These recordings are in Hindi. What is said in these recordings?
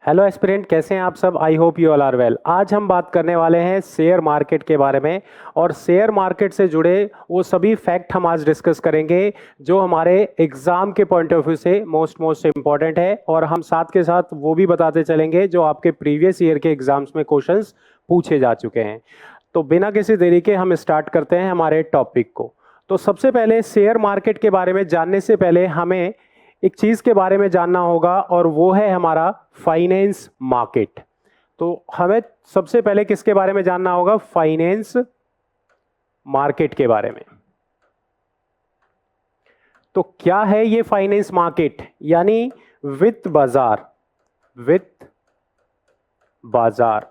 हेलो एस्पिरेंट, कैसे हैं आप सब। I hope you all are well. आज हम बात करने वाले हैं शेयर मार्केट के बारे में और शेयर मार्केट से जुड़े वो सभी फैक्ट हम आज डिस्कस करेंगे जो हमारे एग्जाम के पॉइंट ऑफ व्यू से मोस्ट इम्पॉर्टेंट है। और हम साथ के साथ वो भी बताते चलेंगे जो आपके प्रीवियस ईयर के एग्जाम्स में क्वेश्चंस पूछे जा चुके हैं। तो बिना किसी देरी के हम स्टार्ट करते हैं हमारे टॉपिक को। तो सबसे पहले शेयर मार्केट के बारे में जानने से पहले हमें एक चीज के बारे में जानना होगा और वो है हमारा फाइनेंस मार्केट। तो हमें सबसे पहले किसके बारे में जानना होगा? फाइनेंस मार्केट के बारे में। तो क्या है ये फाइनेंस मार्केट? यानी वित्त बाजार। वित्त बाजार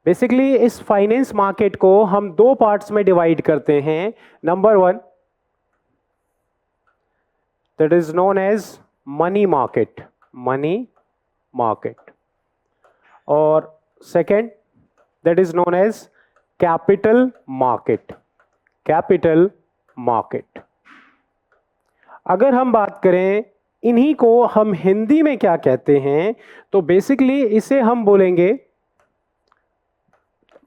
बेसिकली इस फाइनेंस मार्केट को हम दो पार्ट्स में डिवाइड करते हैं। Number one, that is known as money market, money market, और second that is known as capital market, capital market। अगर हम बात करें इन्हीं को हम हिंदी में क्या कहते हैं, तो बेसिकली इसे हम बोलेंगे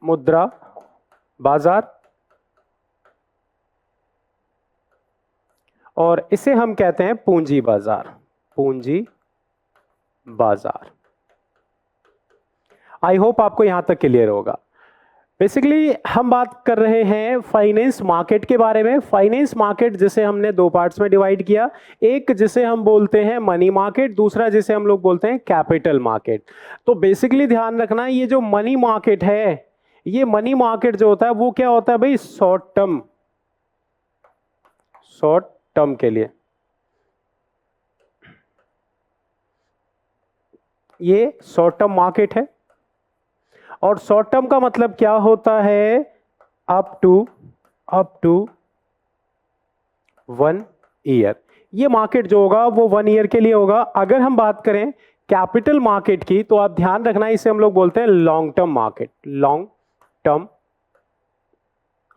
मुद्रा बाजार और इसे हम कहते हैं पूंजी बाजार। पूंजी बाजार। आई होप आपको यहां तक क्लियर होगा। बेसिकली हम बात कर रहे हैं फाइनेंस मार्केट के बारे में। फाइनेंस मार्केट जिसे हमने दो पार्ट्स में डिवाइड किया, एक जिसे हम बोलते हैं मनी मार्केट, दूसरा जिसे हम लोग बोलते हैं कैपिटल मार्केट। तो बेसिकली ध्यान रखना, ये जो मनी मार्केट है, ये मनी मार्केट जो होता है वो क्या होता है भाई? शॉर्ट टर्म के लिए। ये शॉर्ट टर्म मार्केट है और शॉर्ट टर्म का मतलब क्या होता है? Up to 1 year. ये मार्केट जो होगा वो 1 ईयर के लिए होगा। अगर हम बात करें कैपिटल मार्केट की, तो आप ध्यान रखना इसे हम लोग बोलते हैं long term market, long term.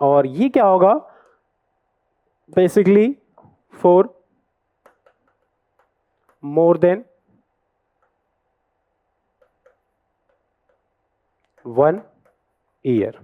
और ये क्या होगा? Basically for more than 1 year.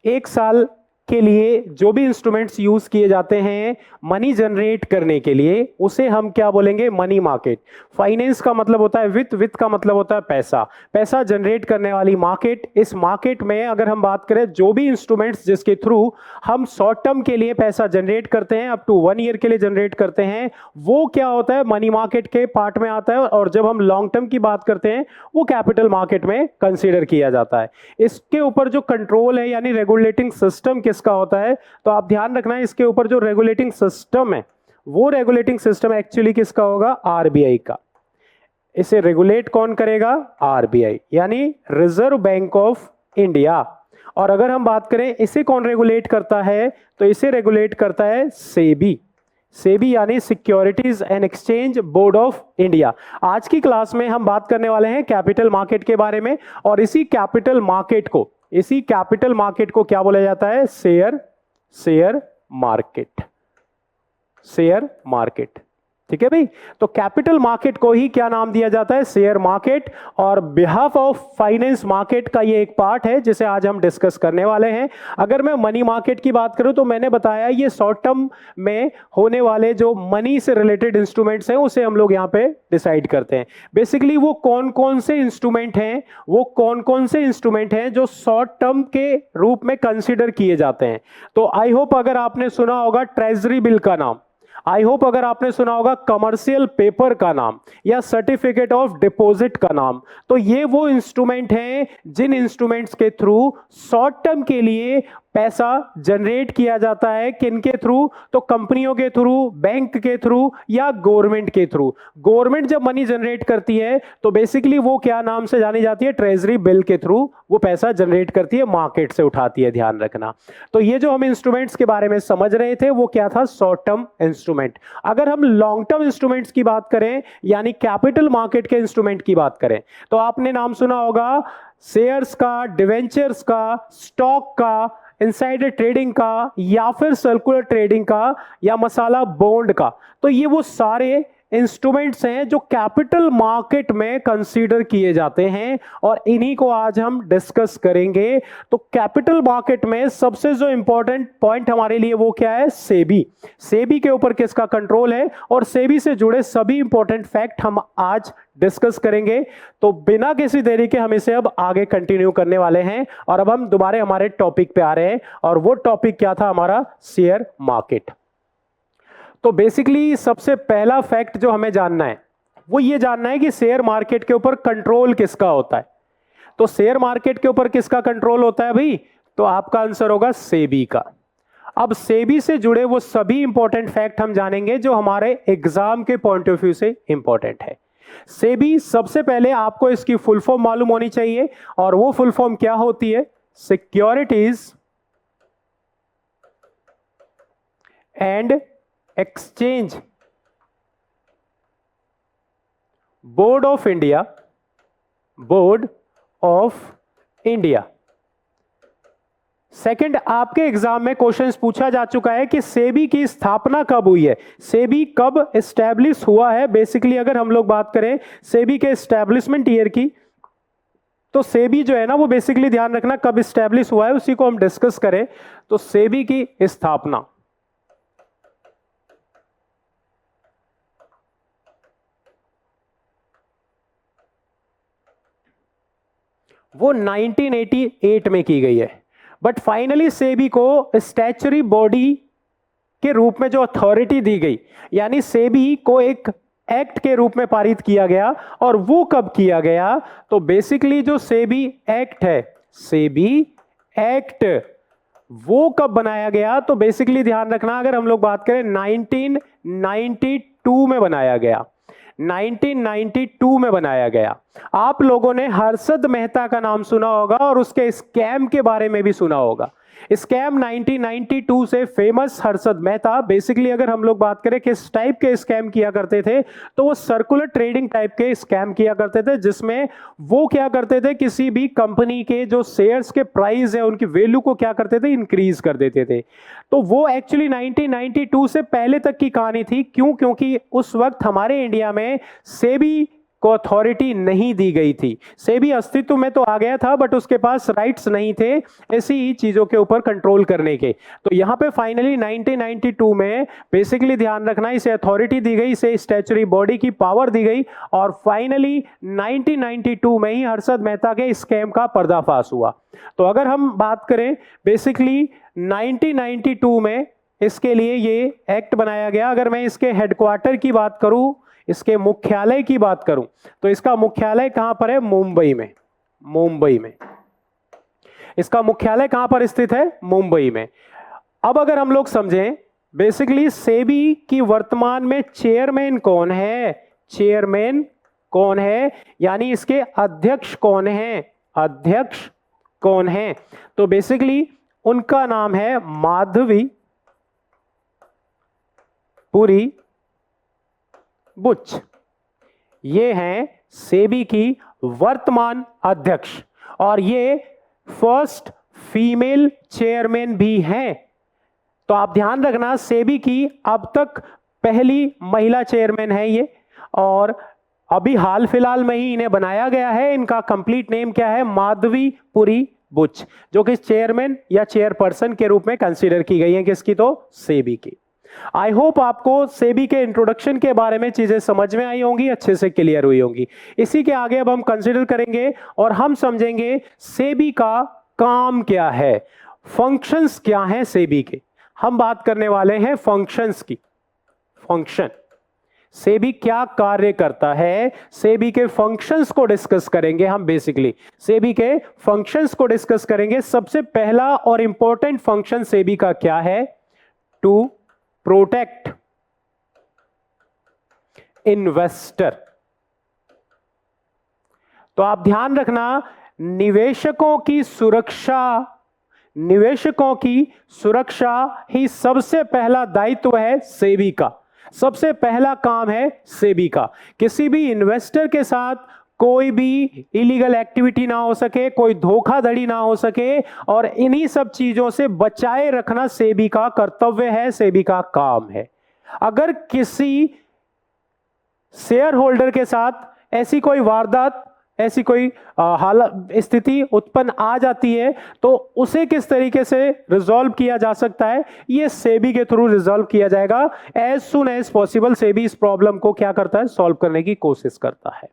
1 साल के लिए जो भी इंस्ट्रूमेंट्स यूज किए जाते हैं मनी जनरेट करने के लिए, उसे हम क्या बोलेंगे? Money market. फाइनेंस का मतलब होता है वित्त, वित्त का मतलब होता है पैसा, पैसा जनरेट करने वाली मार्केट। इस मार्केट में अगर हम बात करें जो भी इंस्ट्रूमेंट्स जिसके थ्रू हम शॉर्ट टर्म के लिए पैसा जनरेट करते हैं, अप टू 1 ईयर के लिए जनरेट करते हैं, वो क्या होता है? मनी मार्केट के पार्ट में आता है। और जब हम लॉन्ग टर्म की बात करते हैं वो कैपिटल मार्केट में कंसिडर किया जाता है। इसके ऊपर जो कंट्रोल है यानी रेगुलेटिंग सिस्टम किसका होता है? तो आप ध्यान रखना है इसके ऊपर जो रेगुलेटिंग सिस्टम है वो रेगुलेटिंग सिस्टम एक्चुअली किसका होगा? आरबीआई का। इसे रेगुलेट कौन करेगा? आरबीआई, यानी रिजर्व बैंक ऑफ इंडिया। और अगर हम बात करें इसे कौन रेगुलेट करता है, तो इसे रेगुलेट करता है सेबी। सेबी यानी securities and exchange board of India. आज की क्लास में हम बात करने वाले हैं कैपिटल मार्केट के बारे में। और इसी कैपिटल मार्केट को क्या बोला जाता है? Share market. शेयर मार्केट, ठीक है भाई। तो कैपिटल मार्केट को ही क्या नाम दिया जाता है? Share market. और बिहाफ ऑफ फाइनेंस मार्केट का ये एक पार्ट है जिसे आज हम डिस्कस करने वाले हैं। अगर मैं मनी मार्केट की बात करूं तो मैंने बताया ये शॉर्ट टर्म में होने वाले जो मनी से रिलेटेड इंस्ट्रूमेंट्स हैं उसे हम लोग यहां पे डिसाइड करते हैं। बेसिकली वो कौन कौन से इंस्ट्रूमेंट हैं जो शॉर्ट टर्म के रूप में कंसिडर किए जाते हैं। तो आई होप अगर आपने सुना होगा ट्रेजरी बिल का नाम, आई होप अगर आपने सुना होगा कमर्शियल पेपर का नाम या सर्टिफिकेट ऑफ डिपॉजिट का नाम, तो ये वो इंस्ट्रूमेंट हैं जिन इंस्ट्रूमेंट्स के थ्रू शॉर्ट टर्म के लिए पैसा जनरेट किया जाता है। किनके थ्रू? तो कंपनियों के थ्रू, बैंक के थ्रू या गवर्नमेंट के थ्रू। गवर्नमेंट जब मनी जनरेट करती है तो बेसिकली वो क्या नाम से जानी जाती है? ट्रेजरी बिल के थ्रू वो पैसा जनरेट करती है, मार्केट से उठाती है। ध्यान रखना। तो ये जो हम इंस्ट्रूमेंट्स के बारे में समझ रहे थे वो क्या था? Short term instrument. अगर हम लॉन्ग टर्म इंस्ट्रूमेंट्स की बात करें यानी कैपिटल मार्केट के इंस्ट्रूमेंट की बात करें, तो आपने नाम सुना होगा शेयर्स का, डिवेंचर्स का, स्टॉक का, इनसाइडर ट्रेडिंग का, या फिर सर्कुलर ट्रेडिंग का, या मसाला बॉन्ड का। तो ये वो सारे इंस्ट्रूमेंट्स हैं जो कैपिटल मार्केट में कंसीडर किए जाते हैं और इन्हीं को आज हम डिस्कस करेंगे। तो कैपिटल मार्केट में सबसे जो इंपॉर्टेंट पॉइंट हमारे लिए वो क्या है? सेबी। सेबी के ऊपर किसका कंट्रोल है और सेबी से जुड़े सभी इंपॉर्टेंट फैक्ट हम आज डिस्कस करेंगे। तो बिना किसी देरी के हम इसे अब आगे कंटिन्यू करने वाले हैं और अब हम दोबारा हमारे टॉपिक पे आ रहे हैं और वो टॉपिक क्या था हमारा? Share market. तो बेसिकली सबसे पहला फैक्ट जो हमें जानना है वो ये जानना है कि शेयर मार्केट के ऊपर कंट्रोल किसका होता है। तो शेयर मार्केट के ऊपर किसका कंट्रोल होता है भाई? तो आपका आंसर होगा सेबी का। अब सेबी से जुड़े वो सभी इंपॉर्टेंट फैक्ट हम जानेंगे जो हमारे एग्जाम के पॉइंट ऑफ व्यू से इंपॉर्टेंट है। सेबी, सबसे पहले आपको इसकी फुल फॉर्म मालूम होनी चाहिए और वो फुल फॉर्म क्या होती है? Securities and exchange board of India. Board of India. Second, आपके एग्जाम में क्वेश्चंस पूछा जा चुका है कि सेबी की स्थापना कब हुई है, सेबी कब एस्टैब्लिश हुआ है। बेसिकली अगर हम लोग बात करें सेबी के एस्टैब्लिशमेंट ईयर की, तो सेबी जो है ना वो बेसिकली ध्यान रखना कब एस्टैब्लिश हुआ है उसी को हम डिस्कस करें। तो सेबी की स्थापना वो 1988 में की गई है, बट फाइनली सेबी को स्टैच्यूटरी बॉडी के रूप में जो अथॉरिटी दी गई, यानी सेबी को एक एक्ट के रूप में पारित किया गया। और वो कब किया गया? तो बेसिकली जो सेबी एक्ट है, सेबी एक्ट, वो कब बनाया गया? तो बेसिकली ध्यान रखना अगर हम लोग बात करें 1992 में बनाया गया। 1992 में बनाया गया। आप लोगों ने हर्षद मेहता का नाम सुना होगा और उसके स्कैम के बारे में भी सुना होगा। स्कैम 1992 से फेमस हर्षद मेहता, बेसिकली अगर हम लोग बात करें किस टाइप के स्कैम किया करते थे, तो वो सर्कुलर ट्रेडिंग टाइप के स्कैम किया करते थे, जिसमें वो क्या करते थे, किसी भी कंपनी के जो शेयर्स के प्राइस है उनकी वैल्यू को क्या करते थे, इंक्रीज कर देते थे। तो वो एक्चुअली 1992 से पहले तक की कहानी थी। क्यों? क्योंकि उस वक्त हमारे इंडिया में सेबी को अथॉरिटी नहीं दी गई थी। सेबी अस्तित्व में तो आ गया था बट उसके पास राइट्स नहीं थे ऐसी ही चीजों के ऊपर कंट्रोल करने के। तो यहां पे फाइनली 1992 में बेसिकली ध्यान रखना इसे अथॉरिटी दी गई, इसे स्टैच्यूटरी बॉडी की पावर दी गई और फाइनली 1992 में ही हर्षद मेहता के स्कैम का पर्दाफाश हुआ। तो अगर हम बात करें बेसिकली 1992 में इसके लिए ये एक्ट बनाया गया। अगर मैं इसके हेडक्वार्टर की बात करूं, इसके मुख्यालय की बात करूं, तो इसका मुख्यालय कहां पर है? मुंबई में। मुंबई में इसका मुख्यालय कहां पर स्थित है? मुंबई में। अब अगर हम लोग समझें बेसिकली सेबी की वर्तमान में चेयरमैन कौन है, चेयरमैन कौन है, यानी इसके अध्यक्ष कौन है, अध्यक्ष कौन है? तो बेसिकली उनका नाम है माधवी पुरी बुच। ये हैं सेबी की वर्तमान अध्यक्ष और ये फर्स्ट फीमेल चेयरमैन भी हैं। तो आप ध्यान रखना सेबी की अब तक पहली महिला चेयरमैन है ये, और अभी हाल फिलहाल में ही इन्हें बनाया गया है। इनका कंप्लीट नेम क्या है? माधवी पुरी बुच, जो कि चेयरमैन या चेयरपर्सन के रूप में कंसीडर की गई है किसकी? तो सेबी की। आई होप आपको सेबी के इंट्रोडक्शन के बारे में चीजें समझ में आई होंगी, अच्छे से क्लियर हुई होंगी। इसी के आगे अब हम कंसीडर करेंगे और हम समझेंगे सेबी का काम क्या है, फंक्शंस क्या हैं सेबी के। हम बात करने वाले हैं फंक्शंस की। फंक्शन, सेबी क्या कार्य करता है, सेबी के फंक्शंस को डिस्कस करेंगे हम। बेसिकली सेबी के फंक्शंस को डिस्कस करेंगे। सबसे पहला और इंपॉर्टेंट फंक्शन सेबी का क्या है? To protect investor. तो आप ध्यान रखना निवेशकों की सुरक्षा, निवेशकों की सुरक्षा ही सबसे पहला दायित्व है सेबी का, सबसे पहला काम है सेबी का। किसी भी इन्वेस्टर के साथ कोई भी इलीगल एक्टिविटी ना हो सके, कोई धोखाधड़ी ना हो सके, और इन्हीं सब चीजों से बचाए रखना सेबी का कर्तव्य है, सेबी का काम है। अगर किसी शेयर होल्डर के साथ ऐसी कोई वारदात, ऐसी कोई हालत स्थिति उत्पन्न आ जाती है तो उसे किस तरीके से रिजॉल्व किया जा सकता है, ये सेबी के थ्रू रिजॉल्व किया जाएगा। As soon as possible SEBI इस प्रॉब्लम को क्या करता है, सॉल्व करने की कोशिश करता है।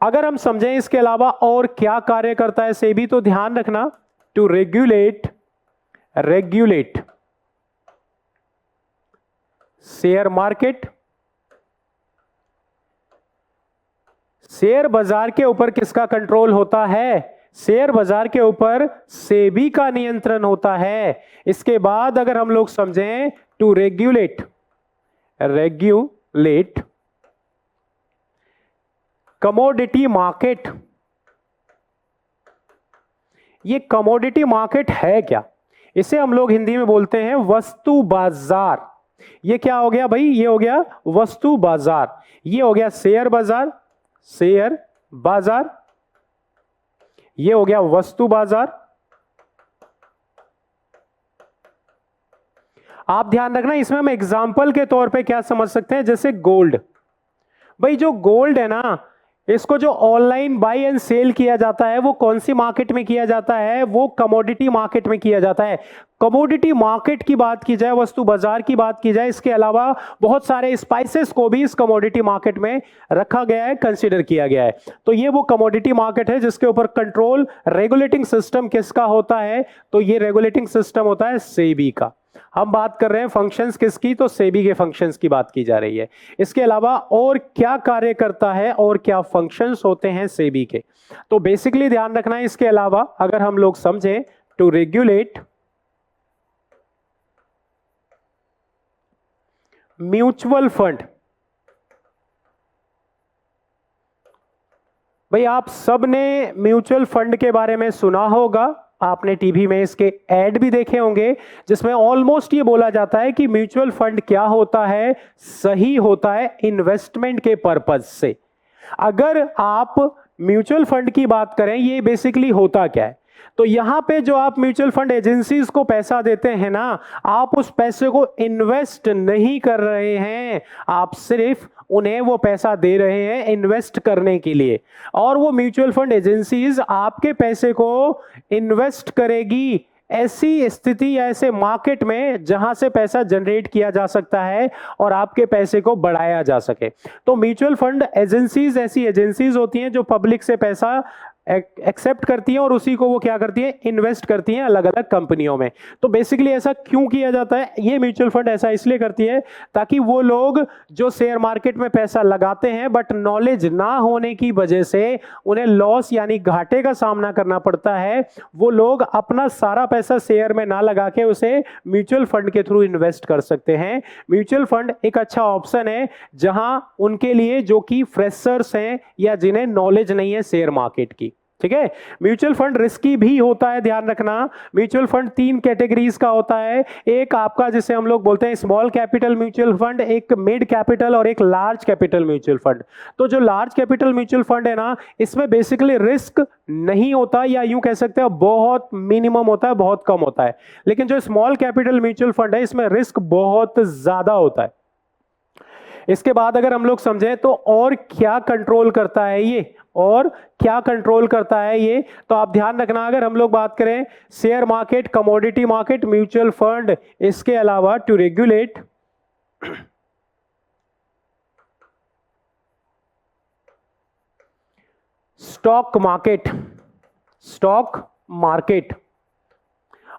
अगर हम समझें इसके अलावा और क्या कार्य करता है सेबी, तो ध्यान रखना, to regulate share market, share बाजार के ऊपर किसका कंट्रोल होता है, शेयर बाजार के ऊपर सेबी का नियंत्रण होता है। इसके बाद अगर हम लोग समझें, टू रेगुलेट कमोडिटी मार्केट। ये कमोडिटी मार्केट है क्या, इसे हम लोग हिंदी में बोलते हैं वस्तु बाजार। ये क्या हो गया भाई, ये हो गया वस्तु बाजार, ये हो गया शेयर बाजार, ये हो गया वस्तु बाजार। आप ध्यान रखना, इसमें हम एग्जाम्पल के तौर पे क्या समझ सकते हैं, जैसे गोल्ड। भाई जो गोल्ड है ना, इसको जो ऑनलाइन बाई एंड सेल किया जाता है वो कौन सी मार्केट में किया जाता है, वो कमोडिटी मार्केट में किया जाता है। कमोडिटी मार्केट की बात की जाए, वस्तु बाजार की बात की जाए, इसके अलावा बहुत सारे स्पाइसेस को भी इस कमोडिटी मार्केट में रखा गया है, कंसीडर किया गया है। तो ये वो कमोडिटी मार्केट है जिसके ऊपर कंट्रोल, रेगुलेटिंग सिस्टम किसका होता है, तो ये रेगुलेटिंग सिस्टम होता है सेबी का। हम बात कर रहे हैं फंक्शंस किसकी, तो सेबी के फंक्शंस की बात की जा रही है। इसके अलावा और क्या कार्य करता है और क्या फंक्शंस होते हैं सेबी के, तो बेसिकली ध्यान रखना है। इसके अलावा अगर हम लोग समझें, टू रेगुलेट म्यूचुअल फंड। भाई आप सब ने म्यूचुअल फंड के बारे में सुना होगा, आपने टीवी में इसके ऐड भी देखे होंगे, जिसमें ऑलमोस्ट ये बोला जाता है कि म्यूचुअल फंड क्या होता है, सही होता है इन्वेस्टमेंट के पर्पज से। अगर आप म्यूचुअल फंड की बात करें, ये बेसिकली होता क्या है, तो यहां पे जो आप म्यूचुअल फंड एजेंसीज को पैसा देते हैं ना, आप उस पैसे को इन्वेस्ट नहीं कर रहे हैं, आप सिर्फ उन्हें वो पैसा दे रहे हैं इन्वेस्ट करने के लिए, और वो म्यूचुअल फंड एजेंसीज आपके पैसे को इन्वेस्ट करेगी ऐसी स्थिति या ऐसे मार्केट में जहां से पैसा जनरेट किया जा सकता है और आपके पैसे को बढ़ाया जा सके। तो म्यूचुअल फंड एजेंसीज ऐसी एजेंसीज होती हैं जो पब्लिक से पैसा एक्सेप्ट करती हैं और उसी को वो क्या करती हैं, इन्वेस्ट करती हैं अलग अलग कंपनियों में। तो बेसिकली ऐसा क्यों किया जाता है, ये म्यूचुअल फंड ऐसा इसलिए करती है ताकि वो लोग जो शेयर मार्केट में पैसा लगाते हैं बट नॉलेज ना होने की वजह से उन्हें लॉस यानी घाटे का सामना करना पड़ता है, वो लोग अपना सारा पैसा शेयर में ना लगा के उसे म्यूचुअल फंड के थ्रू इन्वेस्ट कर सकते हैं। म्यूचुअल फंड एक अच्छा ऑप्शन है जहां उनके लिए जो कि फ्रेशर्स हैं या जिन्हें नॉलेज नहीं है शेयर मार्केट की। ठीक है, म्यूचुअल फंड रिस्की भी होता है, ध्यान रखना। म्यूचुअल फंड 3 कैटेगरीज का होता है, एक आपका जिसे हम लोग बोलते हैं स्मॉल कैपिटल म्यूचुअल फंड, एक मिड कैपिटल और एक लार्ज कैपिटल म्यूचुअल फंड। तो जो लार्ज कैपिटल म्यूचुअल फंड है ना, इसमें बेसिकली रिस्क नहीं होता, या यूं कह सकते हैं बहुत मिनिमम होता है, बहुत कम होता है। लेकिन जो स्मॉल कैपिटल म्यूचुअल फंड है इसमें रिस्क बहुत ज्यादा होता है। इसके बाद अगर हम लोग समझें तो और क्या कंट्रोल करता है ये, और क्या कंट्रोल करता है ये, तो आप ध्यान रखना, अगर हम लोग बात करें share market, commodity market, mutual fund, इसके अलावा टू रेगुलेट स्टॉक मार्केट।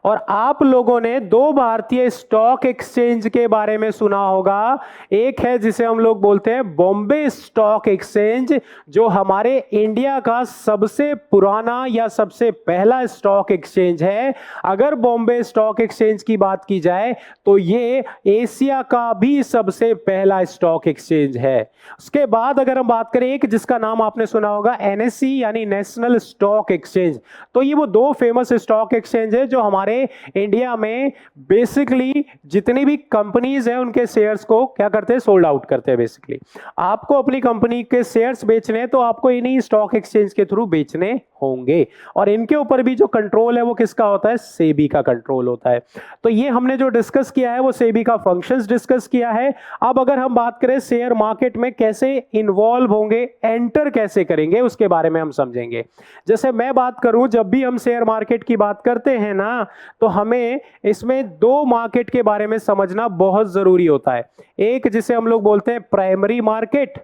और आप लोगों ने 2 भारतीय स्टॉक एक्सचेंज के बारे में सुना होगा, एक है जिसे हम लोग बोलते हैं बॉम्बे स्टॉक एक्सचेंज, जो हमारे इंडिया का सबसे पुराना या सबसे पहला स्टॉक एक्सचेंज है। अगर बॉम्बे स्टॉक एक्सचेंज की बात की जाए तो ये एशिया का भी सबसे पहला स्टॉक एक्सचेंज है। उसके बाद अगर हम बात करें एक जिसका नाम आपने सुना होगा एनएसई यानी नेशनल स्टॉक एक्सचेंज, तो ये वो 2 फेमस स्टॉक एक्सचेंज है जो हमारे इंडिया में बेसिकली जितनी भी कंपनीज हैं उनके शेयर्स को क्या करते हैं, सोल्ड आउट करते हैं। बेसिकली आपको अपनी कंपनी के शेयर्स बेचने हैं तो आपको इन्हीं स्टॉक एक्सचेंज के थ्रू बेचने होंगे। और इनके ऊपर भी जो कंट्रोल है वो किसका होता है? सेबी का कंट्रोल होता है। तो ये हमने जो डिस्कस किया है वो सेबी का फंक्शंस डिस्कस किया है। अब अगर हम बात करें शेयर मार्केट में कैसे इन्वॉल्व होंगे, एंटर कैसे करेंगे, उसके बारे में हम समझेंगे। जैसे मैं बात करूं, जब भी हम शेयर मार्केट की बात करते हैं ना, तो हमें इसमें दो मार्केट के बारे में समझना बहुत जरूरी होता है। एक जिसे हम लोग बोलते हैं प्राइमरी मार्केट,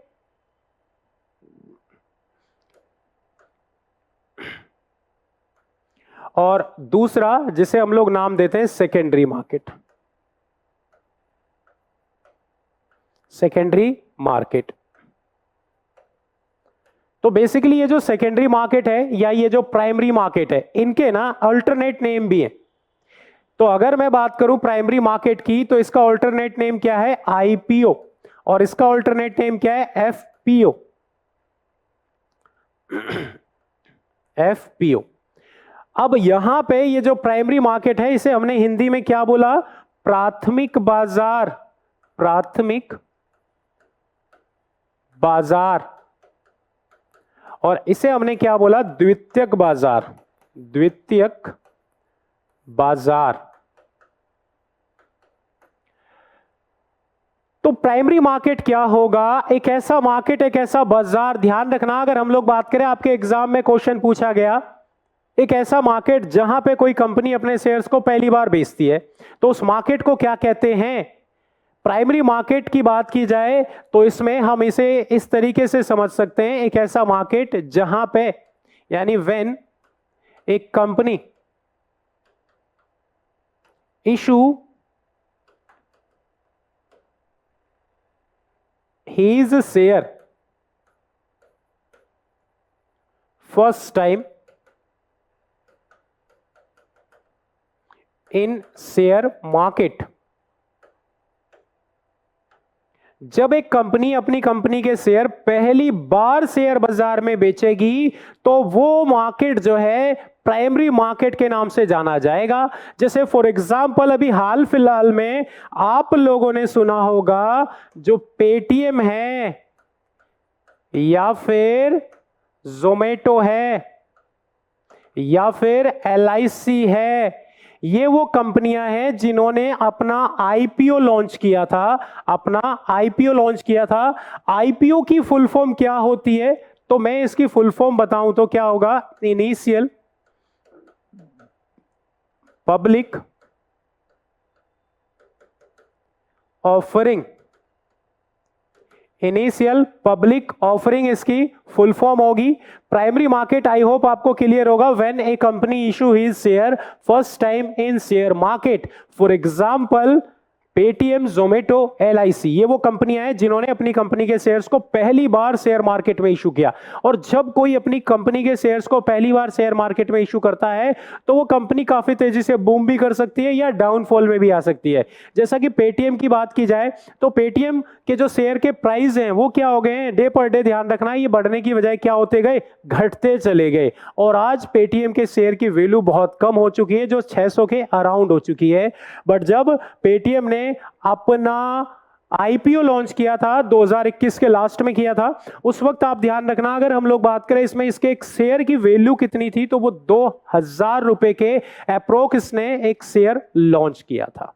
और दूसरा जिसे हम लोग नाम देते हैं सेकेंडरी मार्केट। Secondary market. तो बेसिकली ये जो सेकेंडरी मार्केट है या ये जो प्राइमरी मार्केट है, इनके ना अल्टरनेट नेम भी है। तो अगर मैं बात करूं प्राइमरी मार्केट की, तो इसका अल्टरनेट नेम क्या है? आईपीओ। और इसका अल्टरनेट नेम क्या है? एफपीओ। एफपीओ। अब यहां पे ये जो प्राइमरी मार्केट है, इसे हमने हिंदी में क्या बोला? प्राथमिक बाजार। प्राथमिक बाजार। और इसे हमने क्या बोला? द्वितीयक बाजार। द्वितीयक बाजार। तो प्राइमरी मार्केट क्या होगा? एक ऐसा मार्केट, एक ऐसा बाजार, ध्यान रखना अगर हम लोग बात करें, आपके एग्जाम में क्वेश्चन पूछा गया, एक ऐसा मार्केट जहां पे कोई कंपनी अपने शेयर्स को पहली बार बेचती है, तो उस मार्केट को क्या कहते हैं? प्राइमरी मार्केट की बात की जाए तो इसमें हम इसे इस तरीके से समझ सकते हैं, एक ऐसा मार्केट जहां पे, यानी व्हेन एक company issue his share first time in share market। जब एक कंपनी अपनी कंपनी के शेयर पहली बार शेयर बाजार में बेचेगी, तो वो मार्केट जो है प्राइमरी मार्केट के नाम से जाना जाएगा। जैसे फॉर एग्जांपल अभी हाल फिलहाल में आप लोगों ने सुना होगा, जो पेटीएम है या फिर जोमेटो है या फिर एलआईसी है, ये वो कंपनियां हैं जिन्होंने अपना आईपीओ लॉन्च किया था। अपना आईपीओ लॉन्च किया था। आईपीओ की फुल फॉर्म क्या होती है? तो मैं इसकी फुल फॉर्म बताऊं तो क्या होगा? Initial public offering. Initial public offering इसकी फुल फॉर्म होगी। प्राइमरी मार्केट आई होप आपको क्लियर होगा। When A company issue his share first time in share market, for example Paytm, Zomato, LIC, ये वो कंपनियां हैं जिन्होंने अपनी कंपनी के शेयर्स को पहली बार शेयर मार्केट में इशू किया। और जब कोई अपनी कंपनी के शेयर्स को पहली बार शेयर मार्केट में इशू करता है, तो वो कंपनी काफी तेजी से बूम भी कर सकती है या डाउनफॉल में भी आ सकती है। जैसा कि पेटीएम की बात की जाए, तो पेटीएम के जो शेयर के प्राइस हैं वो क्या हो गए हैं? डे पर डे, ध्यान रखना, ये बढ़ने की बजाय क्या होते गए? घटते चले गए। और आज पेटीएम के शेयर की वैल्यू बहुत कम हो चुकी है, जो 600 के अराउंड हो चुकी है। बट जब पेटीएम ने अपना आईपीओ लॉन्च किया था, 2021 के लास्ट में किया था, उस वक्त आप ध्यान रखना, अगर हम लोग बात करें इसमें इसके एक शेयर की वैल्यू कितनी थी, तो वो 2000 रुपए के अप्रोक्स इसने एक शेयर लॉन्च किया था।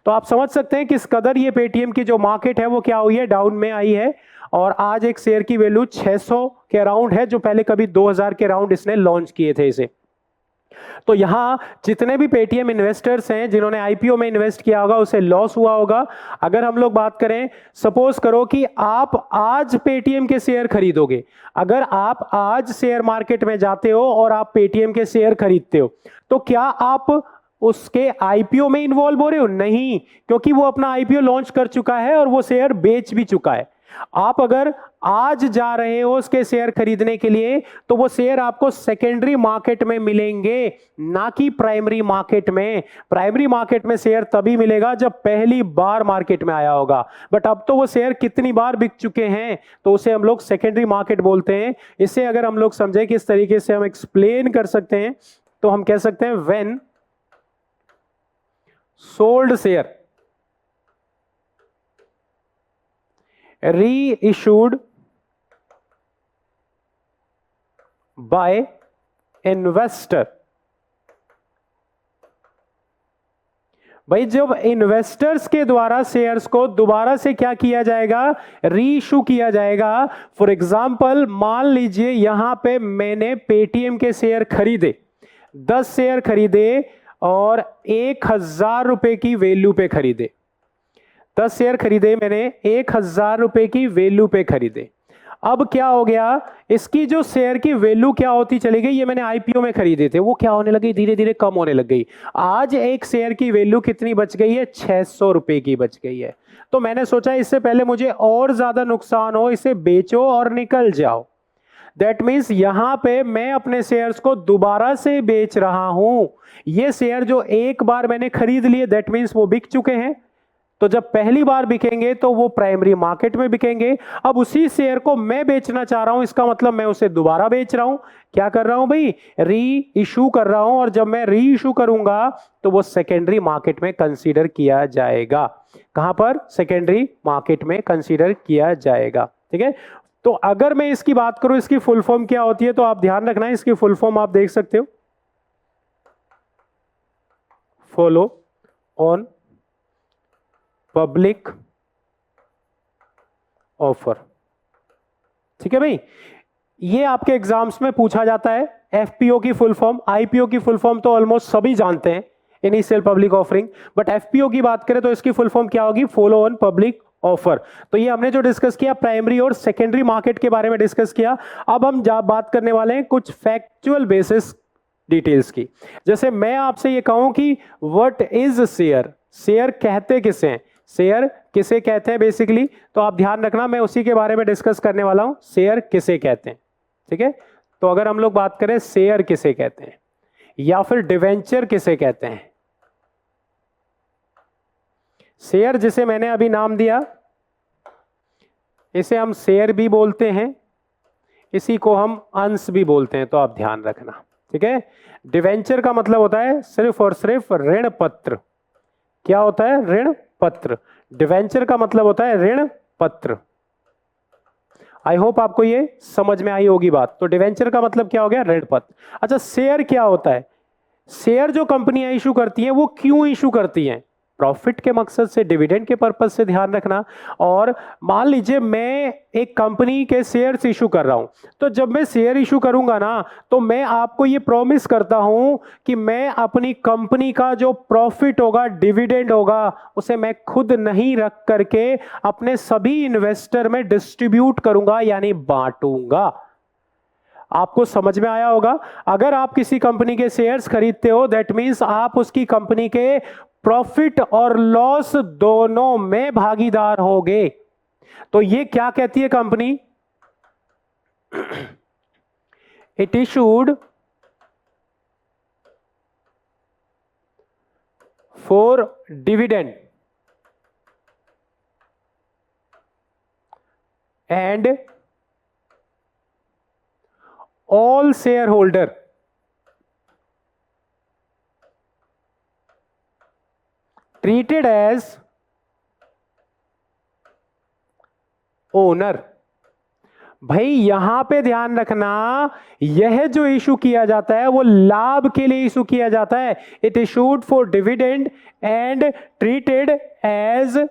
तो आप समझ सकते हैं किस कदर ये पेटीएम की जो मार्केट है वो क्या हुई है? डाउन में आई है। और आज एक शेयर की वैल्यू 600 के अराउंड है, जो पहले कभी 2000 के अराउंड इसने लॉन्च किए थे इसे। तो यहां जितने भी पेटीएम इन्वेस्टर्स हैं जिन्होंने आईपीओ में इन्वेस्ट किया होगा, उसे लॉस हुआ होगा। अगर हम लोग बात करें, सपोज करो कि आप आज पेटीएम के शेयर खरीदोगे। अगर आप आज शेयर मार्केट में जाते हो और आप पेटीएम के शेयर खरीदते हो, तो क्या आप उसके आईपीओ में इन्वॉल्व हो रहे हो? नहीं, क्योंकि वो अपना आईपीओ लॉन्च कर चुका है और वो शेयर बेच भी चुका है। आप अगर आज जा रहे हो उसके शेयर खरीदने के लिए, तो वो शेयर आपको सेकेंडरी मार्केट में मिलेंगे, ना कि प्राइमरी मार्केट में। प्राइमरी मार्केट में शेयर तभी मिलेगा जब पहली बार मार्केट में आया होगा। बट अब तो वो शेयर कितनी बार बिक चुके हैं, तो उसे हम लोग सेकेंडरी मार्केट बोलते हैं। इसे अगर हम लोग समझे किस तरीके से हम एक्सप्लेन कर सकते हैं, तो हम कह सकते हैं when sold share reissued by investor, भाई जब इन्वेस्टर्स के द्वारा शेयर्स को दोबारा से क्या किया जाएगा, री इशू किया जाएगा। फॉर एग्जांपल मान लीजिए यहां पे मैंने पेटीएम के शेयर खरीदे, 10 शेयर खरीदे और 1,000 रुपए की वैल्यू पे खरीदे, 10 शेयर खरीदे मैंने 1,000 रुपए की वैल्यू पे खरीदे। अब क्या हो गया, इसकी जो शेयर की वैल्यू क्या होती चली गई, ये मैंने आईपीओ में खरीदे थे, वो क्या होने लगी, धीरे धीरे कम होने लग गई। आज एक शेयर की वैल्यू कितनी बच गई है, 600 रुपए की बच गई है। तो मैंने सोचा इससे पहले मुझे और ज्यादा नुकसान हो, इसे बेचो और निकल जाओ। दैट मीन्स यहां पे मैं अपने शेयर्स को दोबारा से बेच रहा हूं। ये शेयर जो एक बार मैंने खरीद लिए, दैट मीन्स वो बिक चुके हैं। तो जब पहली बार बिकेंगे तो वो प्राइमरी मार्केट में बिकेंगे। अब उसी शेयर को मैं बेचना चाह रहा हूं, इसका मतलब मैं उसे दोबारा बेच रहा हूं। क्या कर रहा हूं भाई, री इशू कर रहा हूं। और जब मैं री इशू करूंगा तो वो सेकेंडरी मार्केट में कंसीडर किया जाएगा। कहां पर, सेकेंडरी मार्केट में कंसीडर किया जाएगा। ठीक है, तो अगर मैं इसकी बात करूं, इसकी फुल फॉर्म क्या होती है, तो आप ध्यान रखना है, इसकी फुल फॉर्म आप देख सकते हो, फॉलो ऑन पब्लिक ऑफर। ठीक है भाई, ये आपके एग्जाम्स में पूछा जाता है। एफपीओ की फुल फॉर्म, आईपीओ की फुल फॉर्म तो ऑलमोस्ट सभी जानते हैं, initial public offering, but FPO की बात करें तो इसकी फुल फॉर्म क्या होगी, फॉलो ऑन पब्लिक ऑफर। तो ये हमने जो डिस्कस किया प्राइमरी और सेकेंडरी मार्केट के बारे में डिस्कस किया। अब हम बात करने वाले हैं कुछ फैक्चुअल बेसिस डिटेल्स की। जैसे मैं आपसे ये कहूं कि व्हाट इज शेयर, शेयर कहते किसे हैं, शेयर किसे कहते हैं बेसिकली, तो आप ध्यान रखना मैं उसी के बारे में डिस्कस करने वाला हूं, शेयर किसे कहते हैं। ठीक है, तो अगर हम लोग बात करें शेयर किसे कहते हैं या फिर डिवेंचर किसे कहते हैं, शेयर जिसे मैंने अभी नाम दिया इसे हम शेयर भी बोलते हैं, इसी को हम अंश भी बोलते हैं, तो आप ध्यान रखना। ठीक है, डिवेंचर का मतलब होता है सिर्फ और सिर्फ ऋण पत्र। क्या होता है, ऋण पत्र। डिवेंचर का मतलब होता है ऋण पत्र। आई होप आपको ये समझ में आई होगी बात। तो डिवेंचर का मतलब क्या हो गया, ऋण पत्र। अच्छा, शेयर क्या होता है, शेयर जो कंपनियां इशू करती हैं वो क्यों इशू करती हैं, प्रॉफिट के मकसद से, डिविडेंड के पर्पज से, ध्यान रखना। और मान लीजिए मैं एक कंपनी के शेयर्स इशू कर रहा हूं, तो जब मैं शेयर इशू करूंगा ना, तो मैं आपको ये प्रॉमिस करता हूं कि मैं अपनी कंपनी का जो प्रॉफिट होगा, डिविडेंड होगा, उसे मैं खुद नहीं रख करके अपने सभी इन्वेस्टर में डिस्ट्रीब्यूट करूंगा, यानी बांटूंगा। आपको समझ में आया होगा। अगर आप किसी कंपनी के शेयर्स खरीदते हो, दैट मींस आप उसकी कंपनी के प्रॉफिट और लॉस दोनों में भागीदार होगे। तो ये क्या कहती है company, it issued for dividend and all shareholder treated as owner। भाई यहां पे ध्यान रखना, यह जो इशू किया जाता है वो लाभ के लिए इशू किया जाता है। It issued for dividend and treated as,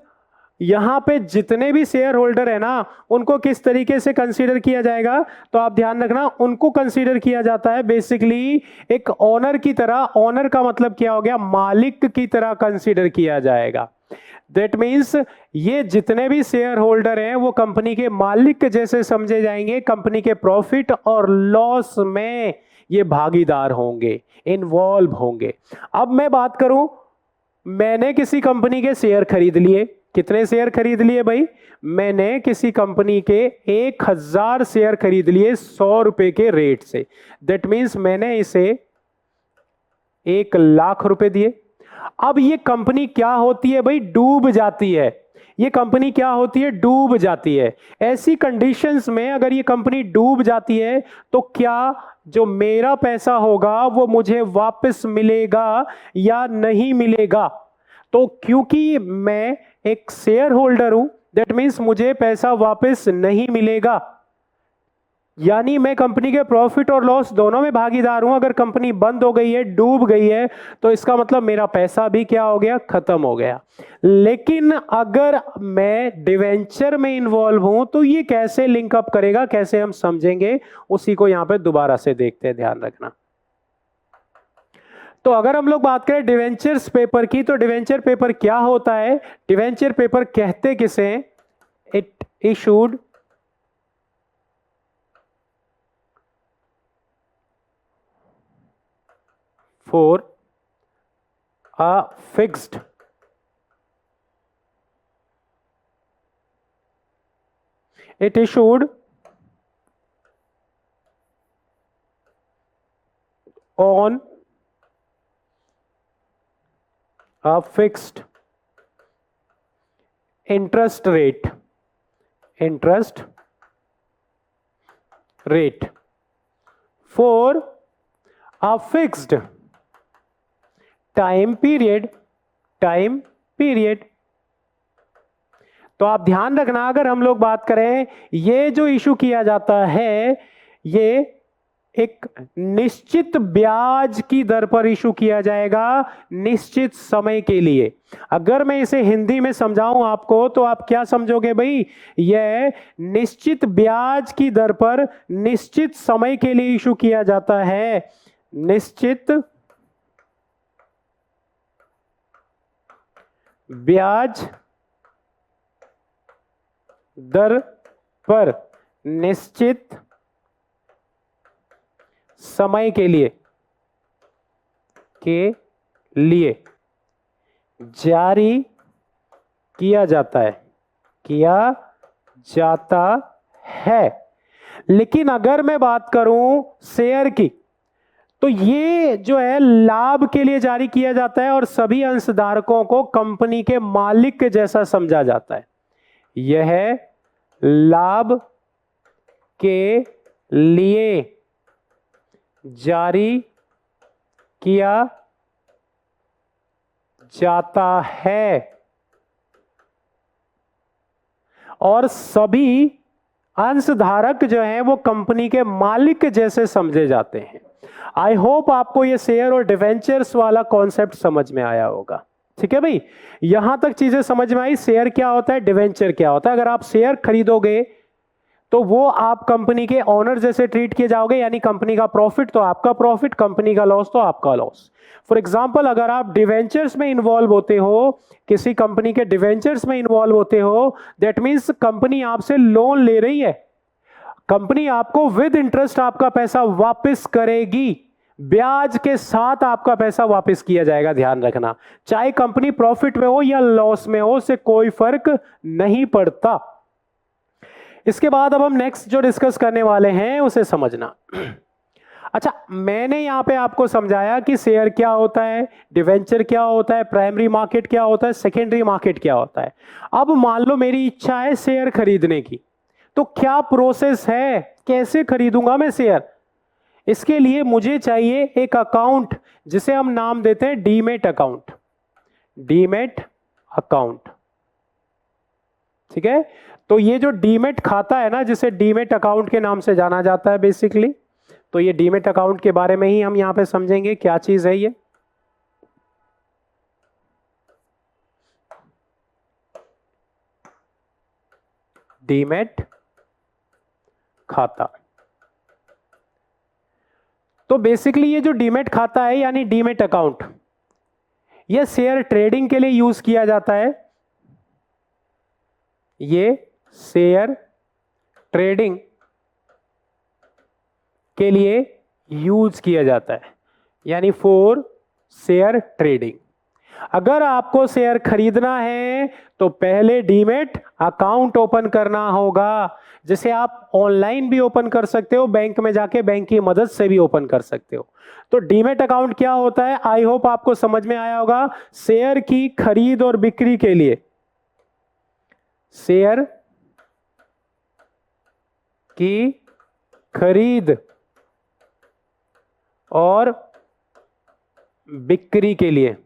यहां पे जितने भी शेयर होल्डर है ना, उनको किस तरीके से कंसीडर किया जाएगा, तो आप ध्यान रखना, उनको कंसीडर किया जाता है बेसिकली एक ओनर की तरह। ओनर का मतलब क्या हो गया, मालिक की तरह कंसीडर किया जाएगा। दैट मीन्स ये जितने भी शेयर होल्डर हैं वो कंपनी के मालिक जैसे समझे जाएंगे, कंपनी के प्रॉफिट और लॉस में ये भागीदार होंगे, इन्वॉल्व होंगे। अब मैं बात करूं, मैंने किसी कंपनी के शेयर खरीद लिए, कितने शेयर खरीद लिए भाई, मैंने किसी कंपनी के 1,000 शेयर खरीद लिए 100 रुपए के रेट से। दैट मीन्स मैंने इसे 1,00,000 रुपए दिए। अब ये कंपनी क्या होती है भाई, डूब जाती है। ये कंपनी क्या होती है, डूब जाती है। ऐसी कंडीशंस में अगर ये कंपनी डूब जाती है तो क्या जो मेरा पैसा होगा वो मुझे वापस मिलेगा या नहीं मिलेगा। तो क्योंकि मैं एक शेयर होल्डर हूं, दैट मीन्स मुझे पैसा वापस नहीं मिलेगा। यानी मैं कंपनी के प्रॉफिट और लॉस दोनों में भागीदार हूं। अगर कंपनी बंद हो गई है, डूब गई है, तो इसका मतलब मेरा पैसा भी क्या हो गया, खत्म हो गया। लेकिन अगर मैं डिवेंचर में इन्वॉल्व हूं तो ये कैसे लिंक अप करेगा, कैसे हम समझेंगे, उसी को यहां पे दोबारा से देखते हैं, ध्यान रखना। तो अगर हम लोग बात करें डिवेंचर्स पेपर की, तो डिवेंचर पेपर क्या होता है, डिवेंचर पेपर कहते किसे, it issued for a fixed it issued on a fixed interest rate for a fixed time period तो आप ध्यान रखना, अगर हम लोग बात करें, ये जो इशू किया जाता है ये एक निश्चित ब्याज की दर पर इशू किया जाएगा निश्चित समय के लिए। अगर मैं इसे हिंदी में समझाऊं आपको तो आप क्या समझोगे भाई, यह निश्चित ब्याज की दर पर निश्चित समय के लिए इशू किया जाता है। निश्चित ब्याज दर पर निश्चित समय के लिए जारी किया जाता है। लेकिन अगर मैं बात करूं शेयर की, तो ये जो है लाभ के लिए जारी किया जाता है और सभी अंशधारकों को कंपनी के मालिक के जैसा समझा जाता है। यह लाभ के लिए जारी किया जाता है और सभी अंशधारक जो हैं वो कंपनी के मालिक जैसे समझे जाते हैं। आई होप आपको ये शेयर और डिवेंचर्स वाला कॉन्सेप्ट समझ में आया होगा। ठीक है भाई, यहां तक चीजें समझ में आई। शेयर क्या होता है, डिवेंचर क्या होता है। अगर आप शेयर खरीदोगे तो वो आप कंपनी के ओनर जैसे ट्रीट किए जाओगे, यानी कंपनी का प्रॉफिट तो आपका प्रॉफिट, कंपनी का लॉस तो आपका लॉस। फॉर एग्जाम्पल, अगर आप डिवेंचर्स में इन्वॉल्व होते हो, किसी कंपनी के डिवेंचर्स में इन्वॉल्व होते हो, दैट मीन्स कंपनी आपसे लोन ले रही है, कंपनी आपको विद इंटरेस्ट आपका पैसा वापस करेगी, ब्याज के साथ आपका पैसा वापस किया जाएगा। ध्यान रखना, चाहे कंपनी प्रॉफिट में हो या लॉस में हो, उससे कोई फर्क नहीं पड़ता। इसके बाद अब हम नेक्स्ट जो डिस्कस करने वाले हैं उसे समझना। अच्छा, मैंने यहां पे आपको समझाया कि शेयर क्या होता है, डिवेंचर क्या होता है, प्राइमरी मार्केट क्या होता है, सेकेंडरी मार्केट क्या होता है। अब मान लो मेरी इच्छा है शेयर खरीदने की, तो क्या प्रोसेस है, कैसे खरीदूंगा मैं शेयर। इसके लिए मुझे चाहिए एक अकाउंट जिसे हम नाम देते हैं डीमेट अकाउंट। डीमेट अकाउंट, ठीक है। तो ये जो डीमेट खाता है ना, जिसे डीमेट अकाउंट के नाम से जाना जाता है बेसिकली, तो ये डीमेट अकाउंट के बारे में ही हम यहां पे समझेंगे क्या चीज है ये। डीमेट खाता, तो बेसिकली ये जो डीमेट खाता है यानी डीमेट अकाउंट, ये शेयर ट्रेडिंग के लिए यूज किया जाता है। ये शेयर ट्रेडिंग के लिए यूज किया जाता है, यानी फॉर शेयर ट्रेडिंग। अगर आपको शेयर खरीदना है तो पहले डीमेट अकाउंट ओपन करना होगा, जिसे आप ऑनलाइन भी ओपन कर सकते हो, बैंक में जाके बैंक की मदद से भी ओपन कर सकते हो। तो डीमेट अकाउंट क्या होता है, आई होप आपको समझ में आया होगा। शेयर की खरीद और बिक्री के लिए, शेयर की खरीद और बिक्री के लिए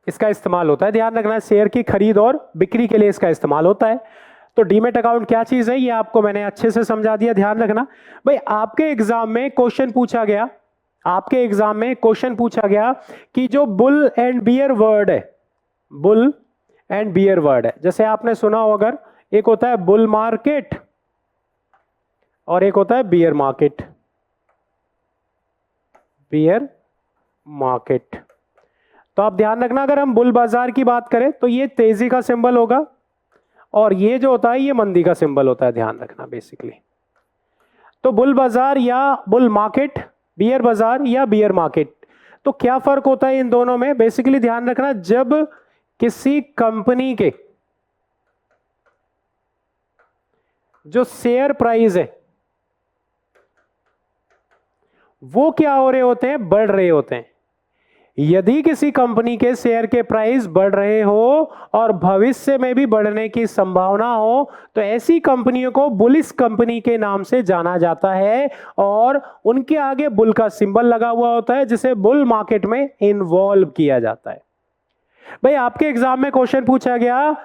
इसका इस्तेमाल होता है। ध्यान रखना, शेयर की खरीद और बिक्री के लिए इसका इस्तेमाल होता है। तो डीमैट अकाउंट क्या चीज है ये आपको मैंने अच्छे से समझा दिया। ध्यान रखना भाई, आपके एग्जाम में क्वेश्चन पूछा गया, आपके एग्जाम में क्वेश्चन पूछा गया कि जो बुल एंड बियर वर्ड है, बुल एंड बियर वर्ड है, जैसे आपने सुना हो, अगर एक होता है बुल मार्केट और एक होता है बियर मार्केट, बियर मार्केट। तो आप ध्यान रखना, अगर हम बुल बाजार की बात करें तो ये तेजी का सिंबल होगा और ये जो होता है ये मंदी का सिंबल होता है। ध्यान रखना बेसिकली, तो बुल बाजार या बुल मार्केट, बियर बाजार या बियर मार्केट, तो क्या फर्क होता है इन दोनों में? बेसिकली ध्यान रखना, जब किसी कंपनी के जो शेयर प्राइस है वो क्या हो रहे होते हैं? बढ़ रहे होते हैं। यदि किसी कंपनी के शेयर के प्राइस बढ़ रहे हो और भविष्य में भी बढ़ने की संभावना हो तो ऐसी कंपनियों को बुलिश कंपनी के नाम से जाना जाता है और उनके आगे बुल का सिंबल लगा हुआ होता है जिसे बुल मार्केट में इन्वॉल्व किया जाता है। भाई आपके एग्जाम में क्वेश्चन पूछा गया,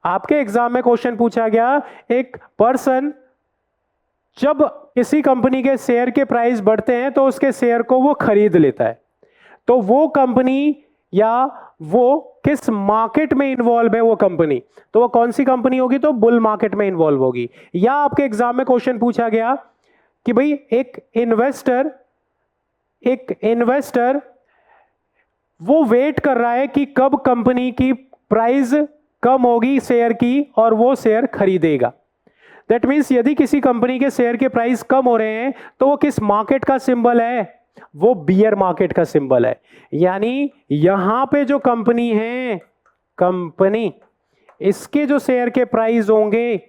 आपके एग्जाम में क्वेश्चन पूछा गया, एक पर्सन जब किसी कंपनी के शेयर के प्राइस बढ़ते हैं तो उसके शेयर को वो खरीद लेता है, तो वो कंपनी या वो किस मार्केट में इन्वॉल्व है वो कंपनी, तो वो कौन सी कंपनी होगी? तो बुल मार्केट में इन्वॉल्व होगी। या आपके एग्जाम में क्वेश्चन पूछा गया कि भाई एक इन्वेस्टर वो वेट कर रहा है कि कब कंपनी की प्राइस कम होगी शेयर की और वो शेयर खरीदेगा। दैट मीन्स यदि किसी कंपनी के शेयर के प्राइस कम हो रहे हैं तो वो किस मार्केट का सिंबल है? वो बियर मार्केट का सिंबल है। यानी यहां पे जो कंपनी है, कंपनी, इसके जो शेयर के प्राइस होंगे,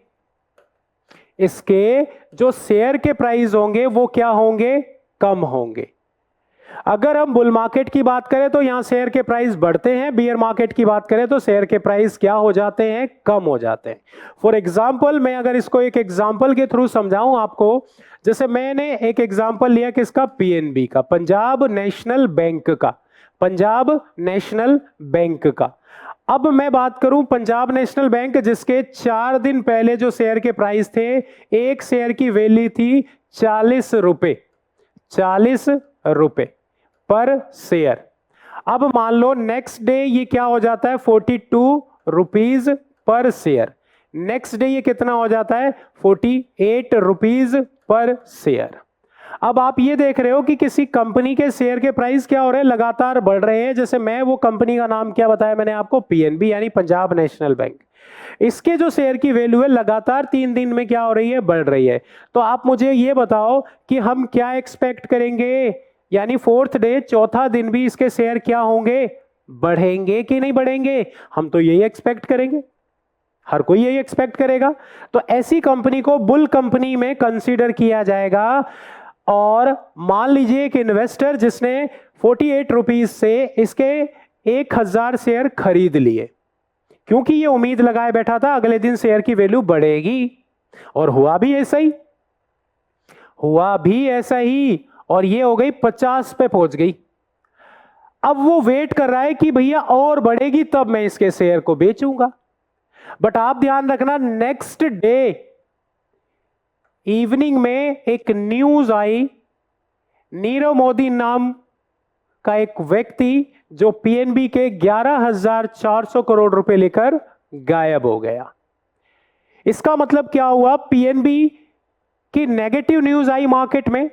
इसके जो शेयर के प्राइस होंगे वो क्या होंगे? कम होंगे। अगर हम बुल मार्केट की बात करें तो यहां शेयर के प्राइस बढ़ते हैं, बियर मार्केट की बात करें तो शेयर के प्राइस क्या हो जाते हैं? कम हो जाते हैं। फॉर एग्जाम्पल, मैं अगर इसको एक एग्जाम्पल के थ्रू समझाऊं आपको, जैसे मैंने एक एग्जाम्पल लिया किसका? पीएनबी का, पंजाब नेशनल बैंक का, पंजाब नेशनल बैंक का। अब मैं बात करूं पंजाब नेशनल बैंक, जिसके 4 दिन पहले जो शेयर के प्राइस थे, एक शेयर की वैल्यू थी 40 रुपए, 40 रुपए पर शेयर। अब मान लो नेक्स्ट डे ये क्या हो जाता है? 42 rupees per share. Next day ये कितना हो जाता है? 48 रुपीज पर शेयर। अब आप ये देख रहे हो कि किसी कंपनी के शेयर के प्राइस क्या हो रहे हैं? लगातार बढ़ रहे हैं। जैसे मैं वो कंपनी का नाम क्या बताया मैंने आपको? पीएनबी, यानी पंजाब नेशनल बैंक। इसके जो शेयर की वैल्यू है लगातार 3 दिन में क्या हो रही है? बढ़ रही है। तो आप मुझे ये बताओ कि हम क्या एक्सपेक्ट करेंगे, यानी 4th डे, चौथा दिन भी इसके शेयर क्या होंगे? बढ़ेंगे कि नहीं बढ़ेंगे? हम तो यही एक्सपेक्ट करेंगे, हर कोई यही एक्सपेक्ट करेगा। तो ऐसी कंपनी को बुल कंपनी में कंसीडर किया जाएगा। और मान लीजिए एक इन्वेस्टर जिसने 48 रुपीज से इसके 1000 शेयर खरीद लिए, क्योंकि ये उम्मीद लगाए बैठा था अगले दिन शेयर की वैल्यू बढ़ेगी, और हुआ भी ऐसा ही, हुआ भी ऐसा ही, और ये हो गई 50 पे पहुंच गई। अब वो वेट कर रहा है कि भैया और बढ़ेगी तब मैं इसके शेयर को बेचूंगा। बट आप ध्यान रखना, नेक्स्ट डे इवनिंग में एक न्यूज आई, नीरव मोदी नाम का एक व्यक्ति जो पीएनबी के 11,400 करोड़ रुपए लेकर गायब हो गया। इसका मतलब क्या हुआ? पीएनबी की नेगेटिव न्यूज आई मार्केट में,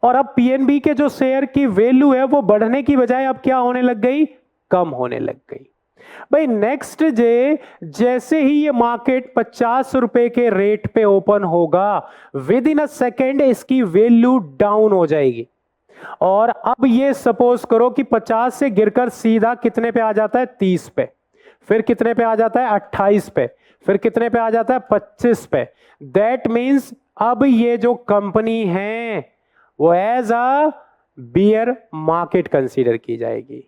और अब पीएनबी के जो शेयर की वैल्यू है वो बढ़ने की बजाय अब क्या होने लग गई? कम होने लग गई। भाई नेक्स्ट डे जैसे ही ये मार्केट 50 रुपए के रेट पे ओपन होगा, विद इन अ सेकेंड इसकी वैल्यू डाउन हो जाएगी। और अब ये सपोज करो कि 50 से गिरकर सीधा कितने पे आ जाता है? 30 पे, फिर कितने पे आ जाता है? 28 पे, फिर कितने पे आ जाता है? 25 पे। दैट मीन्स अब ये जो कंपनी है वो as a bear market consider की जाएगी।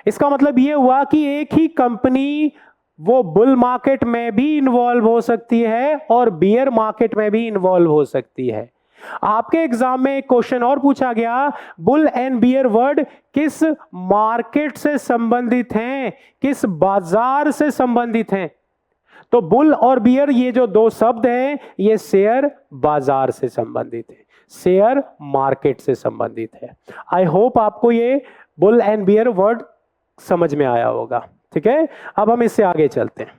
इसका मतलब ये हुआ कि एक ही कंपनी वो बुल मार्केट में भी इन्वॉल्व हो सकती है और बियर मार्केट में भी इन्वॉल्व हो सकती है। आपके एग्जाम में एक क्वेश्चन और पूछा गया, बुल एंड बियर वर्ड किस मार्केट से संबंधित हैं, किस बाजार से संबंधित हैं? तो बुल और बियर ये जो दो शब्द हैं ये शेयर बाजार से संबंधित है, शेयर मार्केट से संबंधित है। आई होप आपको ये बुल एंड बियर वर्ड समझ में आया होगा। ठीक है, अब हम इससे आगे चलते हैं।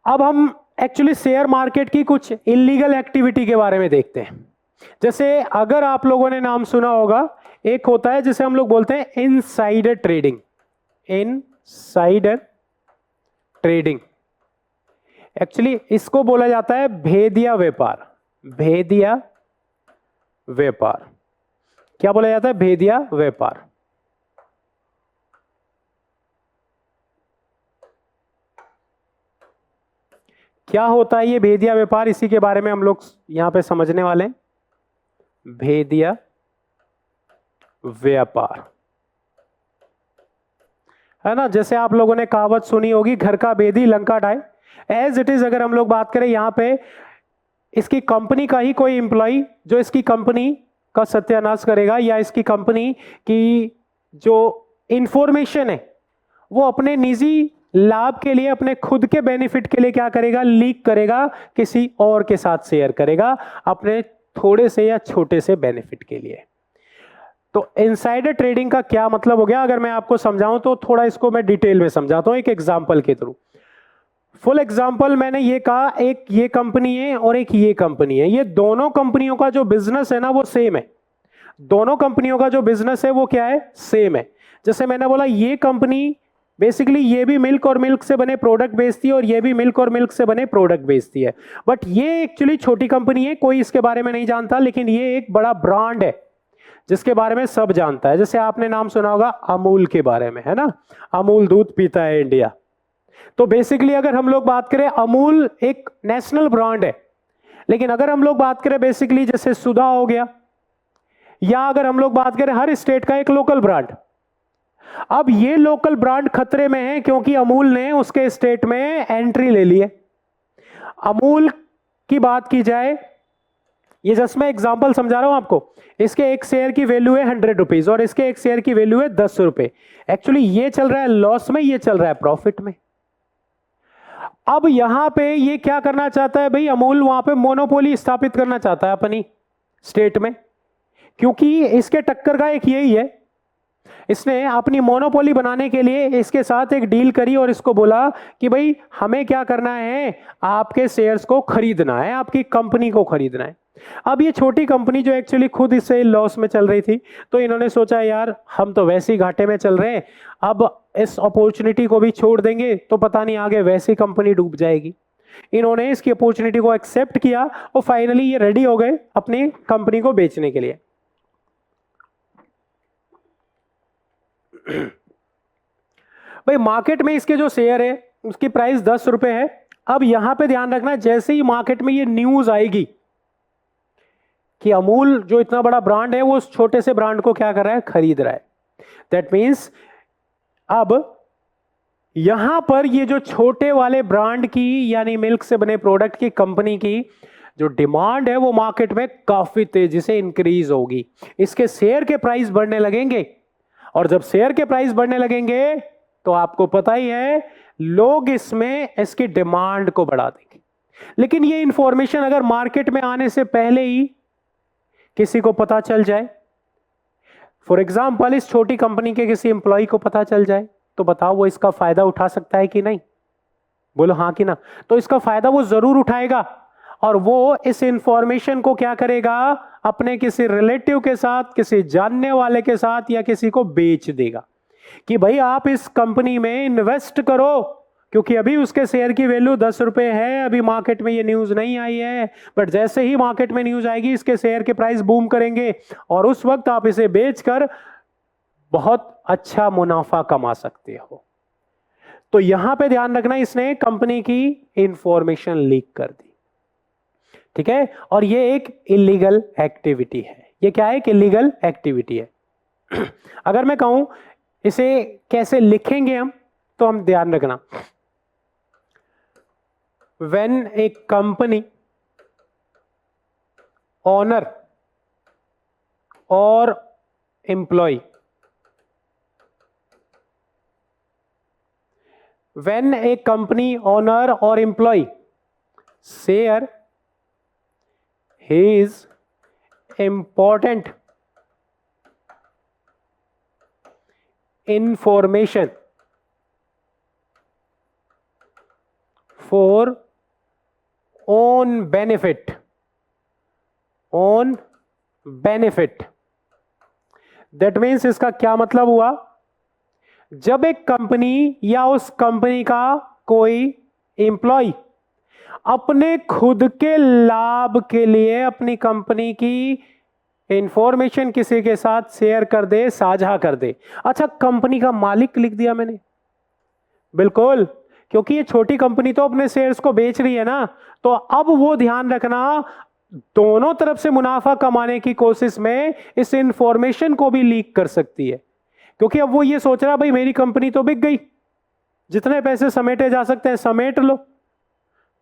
अब हम एक्चुअली शेयर मार्केट की कुछ इलीगल एक्टिविटी के बारे में देखते हैं। जैसे अगर आप लोगों ने नाम सुना होगा, एक होता है जिसे हम लोग बोलते हैं insider trading. Insider trading, actually इसको बोला जाता है भेदिया व्यापार। भेदिया व्यापार, क्या बोला जाता है? भेदिया व्यापार। क्या होता है ये भेदिया व्यापार? इसी के बारे में हम लोग यहां पे समझने वाले हैं। भेदिया व्यापार है ना, जैसे आप लोगों ने कहावत सुनी होगी, घर का भेदी लंका ढाए। एज इट इज अगर हम लोग बात करें यहां पे इसकी कंपनी का ही कोई एम्प्लॉय जो इसकी कंपनी का सत्यानाश करेगा या इसकी कंपनी की जो इंफॉर्मेशन है वो अपने निजी लाभ के लिए, अपने खुद के बेनिफिट के लिए क्या करेगा? लीक करेगा, किसी और के साथ शेयर करेगा अपने थोड़े से या छोटे से बेनिफिट के लिए। तो इनसाइडर ट्रेडिंग का क्या मतलब हो गया? अगर मैं आपको समझाऊं तो थोड़ा इसको मैं डिटेल में समझाता हूं एक एग्जांपल के थ्रू। फुल एग्जांपल मैंने ये कहा, एक ये कंपनी है और एक ये कंपनी है। ये दोनों कंपनियों का जो बिजनेस है ना वो सेम है। दोनों कंपनियों का जो बिजनेस है वो क्या है? सेम है। जैसे मैंने बोला ये कंपनी बेसिकली ये भी मिल्क और मिल्क से बने प्रोडक्ट बेचती है और ये भी मिल्क और मिल्क से बने प्रोडक्ट बेचती है, बट ये एक्चुअली छोटी कंपनी है, कोई इसके बारे में नहीं जानता, लेकिन ये एक बड़ा ब्रांड है जिसके बारे में सब जानता है। जैसे आपने नाम सुना होगा अमूल के बारे में, है ना? अमूल दूध पीता है इंडिया। तो बेसिकली अगर हम लोग बात करें, अमूल एक नेशनल ब्रांड है, लेकिन अगर हम लोग बात करें बेसिकली जैसे सुधा हो गया, या अगर हम लोग बात करें हर स्टेट का एक लोकल ब्रांड। अब ये लोकल ब्रांड खतरे में है क्योंकि अमूल ने उसके स्टेट में एंट्री ले ली है। अमूल की बात की जाए, ये जस्ट मैं एग्जांपल समझा रहा हूं आपको, इसके एक शेयर की वैल्यू है 100 रुपीज और इसके एक शेयर की वैल्यू है 10 रुपए। एक्चुअली ये चल रहा है लॉस में, ये चल रहा है प्रॉफिट में। अब यहां पे ये क्या करना चाहता है भाई? अमूल वहां पे मोनोपोली स्थापित करना चाहता है अपनी स्टेट में, क्योंकि इसके टक्कर का एक यही है, इसने अपनी मोनोपोली बनाने के लिए इसके साथ एक डील करी और इसको बोला कि भाई हमें क्या करना है? आपके शेयर्स को खरीदना है, आपकी कंपनी को खरीदना है। अब ये छोटी कंपनी जो एक्चुअली खुद इससे लॉस में चल रही थी, तो इन्होंने सोचा यार हम तो वैसे ही घाटे में चल रहे हैं, अब इस अपॉर्चुनिटी को भी छोड़ देंगे तो पता नहीं आगे वैसी कंपनी डूब जाएगी। इन्होंने इसकी अपॉर्चुनिटी को एक्सेप्ट किया और फाइनली ये रेडी हो गए अपनी कंपनी को बेचने के लिए। भाई मार्केट में इसके जो शेयर है उसकी प्राइस 10 रुपए है। अब यहां पे ध्यान रखना, जैसे ही मार्केट में ये न्यूज आएगी कि अमूल जो इतना बड़ा ब्रांड है वो उस छोटे से ब्रांड को क्या कर रहा है? खरीद रहा है। दैट मीन्स अब यहां पर ये जो छोटे वाले ब्रांड की यानी मिल्क से बने प्रोडक्ट की कंपनी की जो डिमांड है वो मार्केट में काफी तेजी से इंक्रीज होगी। इसके शेयर के प्राइस बढ़ने लगेंगे और जब शेयर के प्राइस बढ़ने लगेंगे तो आपको पता ही है लोग इसमें इसकी डिमांड को बढ़ा देंगे। लेकिन ये इंफॉर्मेशन अगर मार्केट में आने से पहले ही किसी को पता चल जाए, फॉर एग्जाम्पल इस छोटी कंपनी के किसी एम्प्लॉय को पता चल जाए, तो बताओ वो इसका फायदा उठा सकता है कि नहीं? बोलो हाँ कि ना। तो इसका फायदा वो जरूर उठाएगा और वो इस इंफॉर्मेशन को क्या करेगा? अपने किसी रिलेटिव के साथ, किसी जानने वाले के साथ या किसी को बेच देगा कि भाई आप इस कंपनी में इन्वेस्ट करो, क्योंकि अभी उसके शेयर की वैल्यू 10 रुपए है, अभी मार्केट में ये न्यूज नहीं आई है, बट जैसे ही मार्केट में न्यूज आएगी इसके शेयर के प्राइस बूम करेंगे और उस वक्त आप इसे बेचकर बहुत अच्छा मुनाफा कमा सकते हो। तो यहां पे ध्यान रखना, इसने कंपनी की इंफॉर्मेशन लीक कर दी, ठीक है? और ये एक इलीगल एक्टिविटी है। ये क्या है? एक इलीगल एक्टिविटी है। अगर मैं कहूं इसे कैसे लिखेंगे हम, तो हम ध्यान रखना, when a company ओनर और employ, when a company owner or employee share his important information for own benefit that means इसका क्या मतलब हुआ, जब एक कंपनी या उस कंपनी का कोई एम्प्लॉय अपने खुद के लाभ के लिए अपनी कंपनी की इंफॉर्मेशन किसी के साथ शेयर कर दे, साझा कर दे। अच्छा, कंपनी का मालिक लिख दिया मैंने, बिल्कुल, क्योंकि ये छोटी कंपनी तो अपने शेयर्स को बेच रही है ना, तो अब वो ध्यान रखना दोनों तरफ से मुनाफा कमाने की कोशिश में इस इंफॉर्मेशन को भी लीक कर सकती है, क्योंकि अब वो ये सोच रहा भाई मेरी कंपनी तो बिक गई, जितने पैसे समेटे जा सकते हैं समेट लो,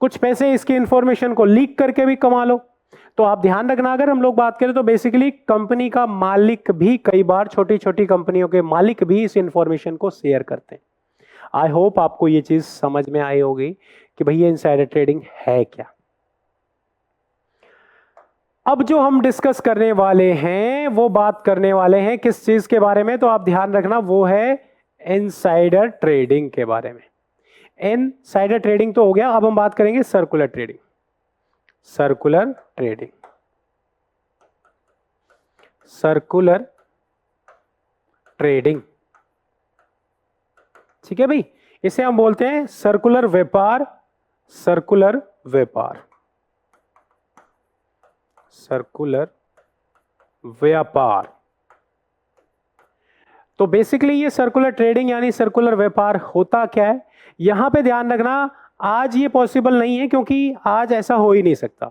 कुछ पैसे इसकी इंफॉर्मेशन को लीक करके भी कमा लो। तो आप ध्यान रखना, अगर हम लोग बात करें तो बेसिकली कंपनी का मालिक भी कई बार, छोटी छोटी कंपनियों के मालिक भी इस इंफॉर्मेशन को शेयर करते हैं। आई होप आपको ये चीज समझ में आई होगी कि भैया इनसाइडर ट्रेडिंग है क्या। अब जो हम डिस्कस करने वाले हैं वो बात करने वाले हैं किस चीज के बारे में, तो आप ध्यान रखना वो है इनसाइडर ट्रेडिंग के बारे में। इनसाइडर ट्रेडिंग तो हो गया, अब हम बात करेंगे circular trading. Circular trading, circular trading, ठीक है भाई, इसे हम बोलते हैं सर्कुलर व्यापार। सर्कुलर व्यापार, सर्कुलर व्यापार। तो बेसिकली ये सर्कुलर ट्रेडिंग यानी सर्कुलर व्यापार होता क्या है, यहां पे ध्यान रखना, आज ये पॉसिबल नहीं है क्योंकि आज ऐसा हो ही नहीं सकता।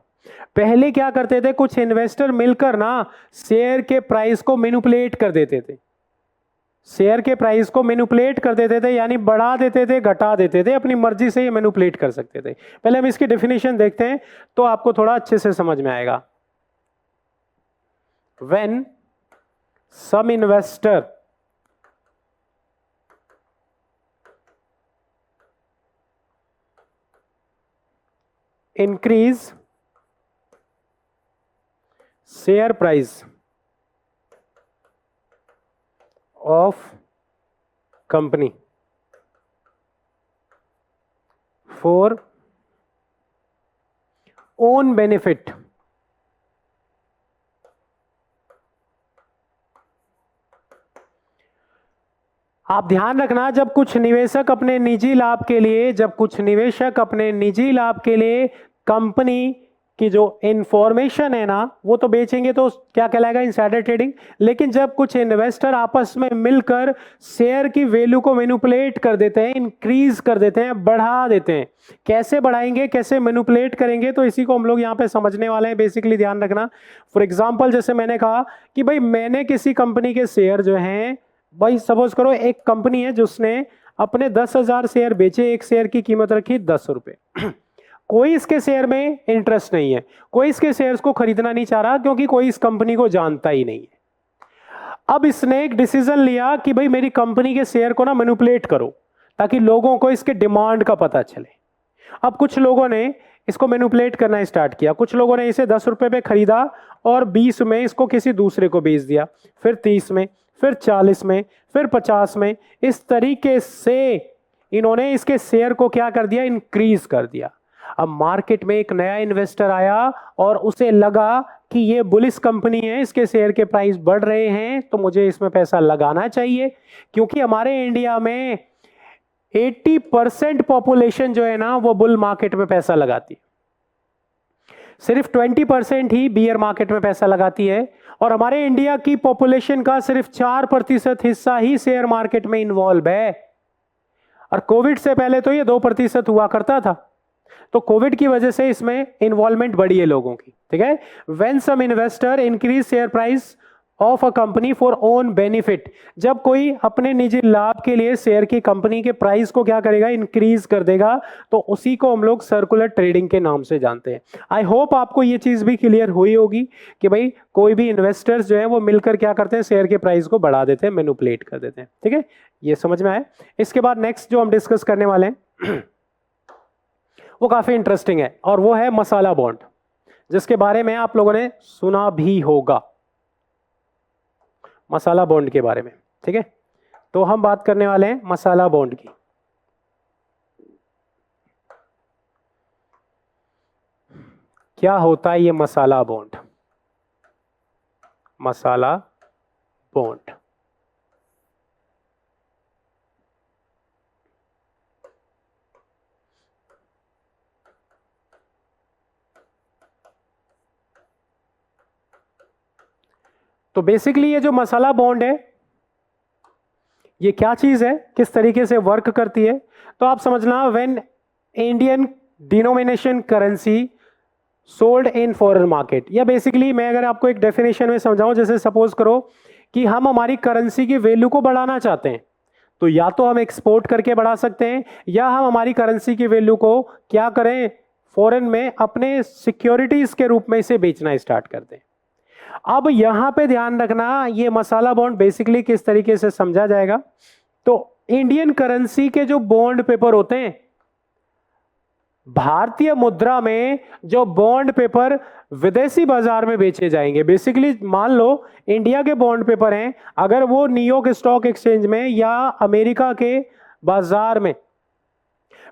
पहले क्या करते थे, कुछ इन्वेस्टर मिलकर ना शेयर के प्राइस को मैनिपुलेट कर देते थे, शेयर के प्राइस को मैनिपुलेट कर देते थे, यानी बढ़ा देते थे, घटा देते थे, अपनी मर्जी से ये मैनिपुलेट कर सकते थे। पहले हम इसकी डेफिनेशन देखते हैं तो आपको थोड़ा अच्छे से समझ में आएगा। When some investor increase share price of company for own benefit, आप ध्यान रखना, जब कुछ निवेशक अपने निजी लाभ के लिए, जब कुछ निवेशक अपने निजी लाभ के लिए कंपनी की जो इंफॉर्मेशन है ना वो तो बेचेंगे तो क्या कहलाएगा, इनसाइडर ट्रेडिंग। लेकिन जब कुछ इन्वेस्टर आपस में मिलकर शेयर की वैल्यू को मैनिपुलेट कर देते हैं, इंक्रीज कर देते हैं, बढ़ा देते हैं, कैसे बढ़ाएंगे, कैसे मैनिपुलेट करेंगे, तो इसी को हम लोग यहाँ पे समझने वाले हैं। बेसिकली ध्यान रखना, फॉर एग्जाम्पल जैसे मैंने कहा कि भाई मैंने किसी कंपनी के शेयर जो हैं, भाई सपोज करो एक कंपनी है जिसने अपने 10,000 शेयर बेचे, एक शेयर की कीमत रखी 10 रुपए। कोई इसके शेयर में इंटरेस्ट नहीं है, कोई इसके शेयर्स को खरीदना नहीं चाह रहा क्योंकि कोई इस कंपनी को जानता ही नहीं है। अब इसने एक डिसीजन लिया कि भाई मेरी कंपनी के शेयर को ना मैनिपुलेट करो ताकि लोगों को इसके डिमांड का पता चले। अब कुछ लोगों ने इसको मैनिपुलेट करना स्टार्ट किया, कुछ लोगों ने इसे 10 रुपए पे खरीदा और 20 में इसको किसी दूसरे को बेच दिया, फिर 30 में, फिर 40 में, फिर 50 में। इस तरीके से इन्होंने इसके शेयर को क्या कर दिया, इंक्रीज कर दिया। अब मार्केट में एक नया इन्वेस्टर आया और उसे लगा कि ये बुलिश कंपनी है, इसके शेयर के प्राइस बढ़ रहे हैं तो मुझे इसमें पैसा लगाना चाहिए, क्योंकि हमारे इंडिया में 80% पॉपुलेशन जो है ना वो बुल मार्केट में पैसा लगाती है, सिर्फ 20% ही बियर मार्केट में पैसा लगाती है। और हमारे इंडिया की पॉपुलेशन का सिर्फ 4% हिस्सा ही शेयर मार्केट में इन्वॉल्व है, और कोविड से पहले तो ये 2% हुआ करता था। तो कोविड की वजह से इसमें इन्वॉल्वमेंट बढ़ी है लोगों की, ठीक है। When some investor increase share price of a company for own benefit, जब कोई अपने निजी लाभ के लिए शेयर की कंपनी के प्राइस को क्या करेगा, इंक्रीज कर देगा, तो उसी को हम लोग सर्कुलर ट्रेडिंग के नाम से जानते हैं। आई होप आपको ये चीज भी क्लियर हुई होगी कि भाई कोई भी इन्वेस्टर्स जो है वो मिलकर क्या करते हैं, शेयर के प्राइस को बढ़ा देते हैं, मैनिपुलेट कर देते हैं। ठीक है, ये समझ में आया। इसके बाद नेक्स्ट जो हम डिस्कस करने वाले हैं वो काफी इंटरेस्टिंग है, और वो है मसाला बॉन्ड, जिसके बारे में आप लोगों ने सुना भी होगा, मसाला बॉन्ड के बारे में। ठीक है, तो हम बात करने वाले हैं मसाला बॉन्ड की। क्या होता है ये मसाला बॉन्ड? मसाला बॉन्ड तो बेसिकली ये जो मसाला बॉन्ड है ये क्या चीज है, किस तरीके से वर्क करती है, तो आप समझना, when Indian denomination currency sold in foreign market, या बेसिकली मैं अगर आपको एक डेफिनेशन में समझाऊं, जैसे सपोज करो कि हम हमारी करेंसी की वैल्यू को बढ़ाना चाहते हैं, तो या तो हम एक्सपोर्ट करके बढ़ा सकते हैं, या हम हमारी करेंसी की वैल्यू को क्या करें, फॉरेन में अपने सिक्योरिटीज के रूप में इसे बेचना स्टार्ट कर दें। अब यहां पे ध्यान रखना, ये मसाला बॉन्ड बेसिकली किस तरीके से समझा जाएगा, तो इंडियन करेंसी के जो बॉन्ड पेपर होते हैं, भारतीय मुद्रा में जो बॉन्ड पेपर विदेशी बाजार में बेचे जाएंगे, बेसिकली मान लो इंडिया के बॉन्ड पेपर हैं, अगर वो न्यूयॉर्क स्टॉक एक्सचेंज में या अमेरिका के बाजार में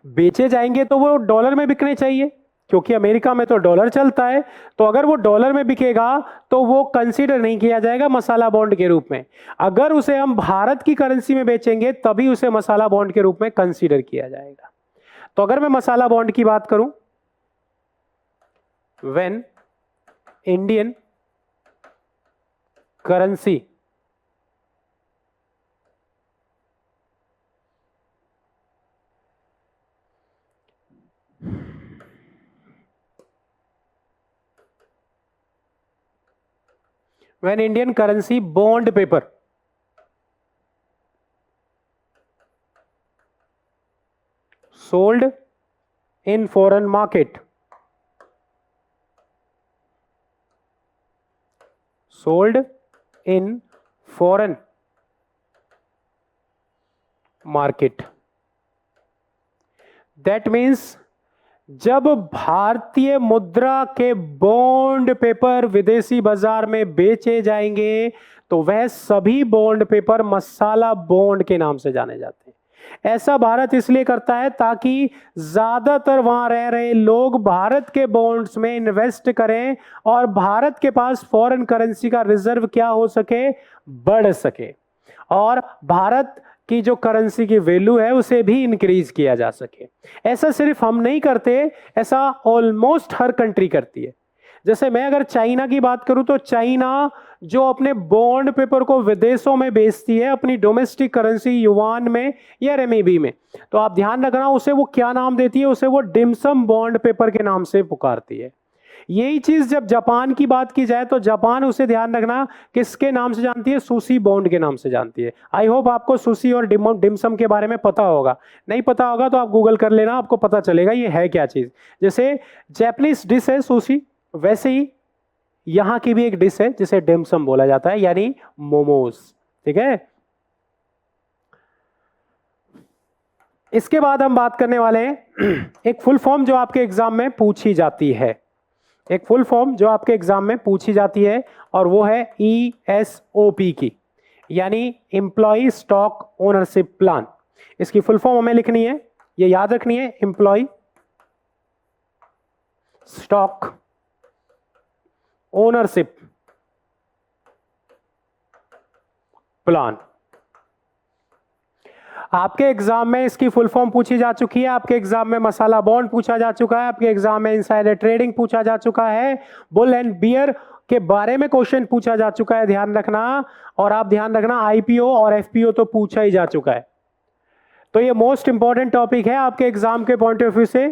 बेचे जाएंगे तो वो डॉलर में बिकने चाहिए, क्योंकि अमेरिका में तो डॉलर चलता है। तो अगर वो डॉलर में बिकेगा तो वो कंसीडर नहीं किया जाएगा मसाला बॉन्ड के रूप में। अगर उसे हम भारत की करेंसी में बेचेंगे तभी उसे मसाला बॉन्ड के रूप में कंसीडर किया जाएगा। तो अगर मैं मसाला बॉन्ड की बात करूं, when Indian currency when Indian currency bond paper sold in foreign market, sold in foreign market, that means जब भारतीय मुद्रा के बॉन्ड पेपर विदेशी बाजार में बेचे जाएंगे तो वह सभी बॉन्ड पेपर मसाला बॉन्ड के नाम से जाने जाते हैं। ऐसा भारत इसलिए करता है ताकि ज्यादातर वहां रह रहे लोग भारत के बॉन्ड्स में इन्वेस्ट करें और भारत के पास फॉरेन करेंसी का रिजर्व क्या हो सके, बढ़ सके, और भारत की जो करेंसी की वैल्यू है उसे भी इंक्रीज किया जा सके। ऐसा सिर्फ हम नहीं करते, ऐसा ऑलमोस्ट हर कंट्री करती है। जैसे मैं अगर चाइना की बात करूं तो चाइना जो अपने बॉन्ड पेपर को विदेशों में बेचती है अपनी डोमेस्टिक करेंसी युआन में या रेमेबी में, तो आप ध्यान रखना उसे वो क्या नाम देती है, उसे वो डिमसम बॉन्ड पेपर के नाम से पुकारती है। यही चीज जब जापान की बात की जाए तो जापान उसे ध्यान रखना किसके नाम से जानती है, सुशी बॉन्ड के नाम से जानती है। आई होप आपको सुशी और डिमसम के बारे में पता होगा, नहीं पता होगा तो आप गूगल कर लेना, आपको पता चलेगा ये है क्या चीज। जैसे जैपनीज डिश है सुशी, वैसे ही यहां की भी एक डिश है जिसे डिमसम बोला जाता है, यानी मोमोज। ठीक है, इसके बाद हम बात करने वाले हैं एक फुल फॉर्म जो आपके एग्जाम में पूछी जाती है, एक फुल फॉर्म जो आपके एग्जाम में पूछी जाती है, और वो है ESOP की, यानी एम्प्लॉय स्टॉक ओनरशिप प्लान। इसकी फुल फॉर्म हमें लिखनी है, ये याद रखनी है, एम्प्लॉय स्टॉक ओनरशिप प्लान। आपके एग्जाम में इसकी फुल फॉर्म पूछी जा चुकी है, आपके एग्जाम में मसाला बॉन्ड पूछा जा चुका है, आपके एग्जाम में इनसाइडर ट्रेडिंग पूछा जा चुका है, बुल एंड बियर के बारे में क्वेश्चन पूछा जा चुका है, ध्यान रखना। और आप ध्यान रखना IPO और FPO तो पूछा ही जा चुका है। तो ये मोस्ट इंपॉर्टेंट टॉपिक है आपके एग्जाम के पॉइंट ऑफ व्यू से।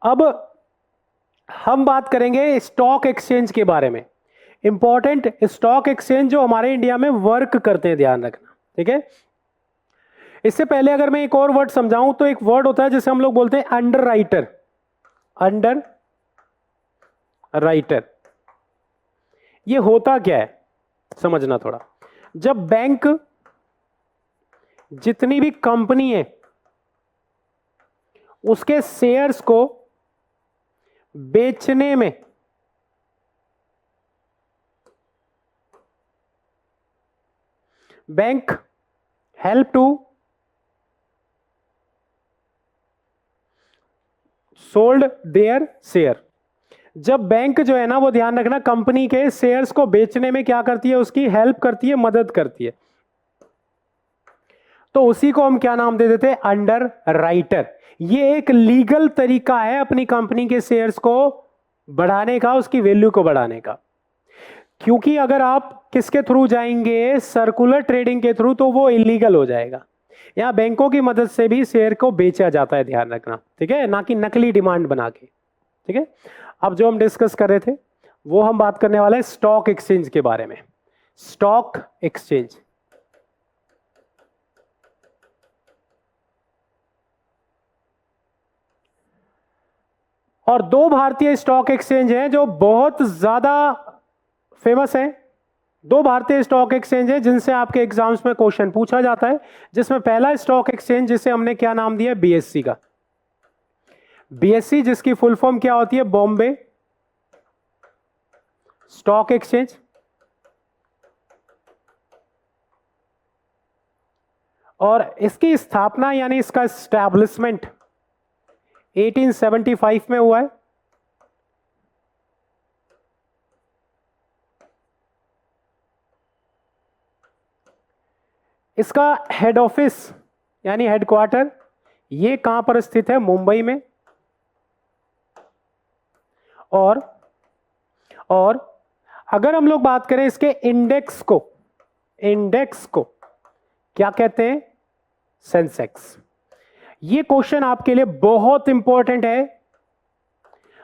अब हम बात करेंगे स्टॉक एक्सचेंज के बारे में। इंपॉर्टेंट स्टॉक एक्सचेंज जो हमारे इंडिया में वर्क करते हैं, ध्यान रखना, ठीक है। इससे पहले अगर मैं एक और वर्ड समझाऊं तो एक वर्ड होता है जिसे हम लोग बोलते हैं अंडर राइटर। अंडर राइटर ये होता क्या है समझना थोड़ा। जब बैंक जितनी भी कंपनी है उसके शेयर्स को बेचने में bank help to sold their share. जब बैंक जो है ना, वो ध्यान रखना, कंपनी के शेयर्स को बेचने में क्या करती है, उसकी हेल्प करती है, मदद करती है, तो उसी को हम क्या नाम दे देते हैं, अंडर राइटर। ये एक लीगल तरीका है अपनी कंपनी के शेयर्स को बढ़ाने का, उसकी वैल्यू को बढ़ाने का। क्योंकि अगर आप किसके थ्रू जाएंगे, सर्कुलर ट्रेडिंग के थ्रू, तो वो इलीगल हो जाएगा। यहां बैंकों की मदद से भी शेयर को बेचा जाता है, ध्यान रखना, ठीक है, ना कि नकली डिमांड बना के, ठीक है। अब जो हम डिस्कस कर रहे थे वो हम बात करने वाले हैं स्टॉक एक्सचेंज के बारे में। स्टॉक एक्सचेंज और दो भारतीय स्टॉक एक्सचेंज हैं जो बहुत ज्यादा फेमस है। दो भारतीय स्टॉक एक्सचेंज है जिनसे आपके एग्जाम्स में क्वेश्चन पूछा जाता है, जिसमें पहला स्टॉक एक्सचेंज जिसे हमने क्या नाम दिया, बीएससी का। बीएससी जिसकी फुल फॉर्म क्या होती है, बॉम्बे स्टॉक एक्सचेंज। और इसकी स्थापना यानी इसका एस्टैब्लिशमेंट 1875 में हुआ है। इसका हेड ऑफिस यानी हेडक्वार्टर ये कहां पर स्थित है, मुंबई में। और अगर हम लोग बात करें इसके इंडेक्स को क्या कहते हैं, सेंसेक्स। ये क्वेश्चन आपके लिए बहुत इंपॉर्टेंट है।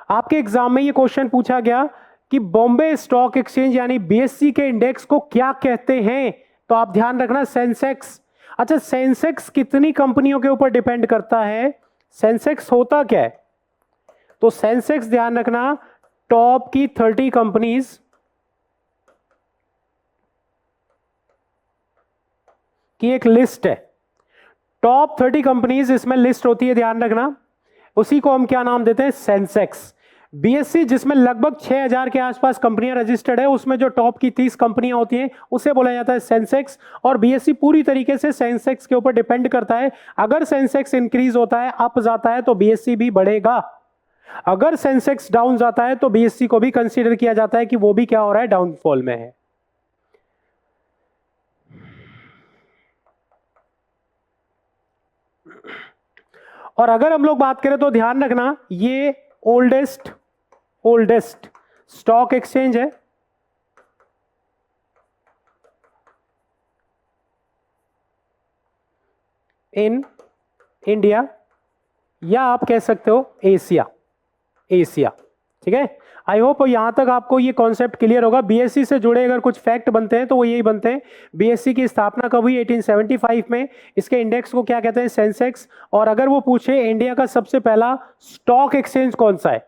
आपके एग्जाम में ये क्वेश्चन पूछा गया कि बॉम्बे स्टॉक एक्सचेंज यानी बीएससी के इंडेक्स को क्या कहते हैं, तो आप ध्यान रखना सेंसेक्स। अच्छा, सेंसेक्स कितनी कंपनियों के ऊपर डिपेंड करता है, सेंसेक्स होता क्या है, तो सेंसेक्स ध्यान रखना टॉप की 30 कंपनीज की एक लिस्ट है। टॉप 30 कंपनीज इसमें लिस्ट होती है, ध्यान रखना, उसी को हम क्या नाम देते हैं, सेंसेक्स। बीएससी जिसमें लगभग 6000 के आसपास कंपनियां रजिस्टर्ड है, उसमें जो टॉप की 30 कंपनियां होती हैं उसे बोला जाता है सेंसेक्स। और बीएससी पूरी तरीके से सेंसेक्स के ऊपर डिपेंड करता है। अगर सेंसेक्स इंक्रीज होता है, अप जाता है, तो बीएससी भी बढ़ेगा। अगर सेंसेक्स डाउन जाता है तो बीएससी को भी कंसीडर किया जाता है कि वो भी क्या हो रहा है, डाउनफॉल में है। और अगर हम लोग बात करें तो ध्यान रखना ये ओल्डेस्ट स्टॉक एक्सचेंज है इन इंडिया, या आप कह सकते हो एशिया, ठीक है। आई होप यहां तक आपको ये कॉन्सेप्ट क्लियर होगा। बीएससी से जुड़े अगर कुछ फैक्ट बनते हैं तो वो यही बनते हैं, बीएससी की स्थापना कब हुई, 1875 में। इसके इंडेक्स को क्या कहते हैं, सेंसेक्स। और अगर वो पूछे इंडिया का सबसे पहला स्टॉक एक्सचेंज कौन सा है,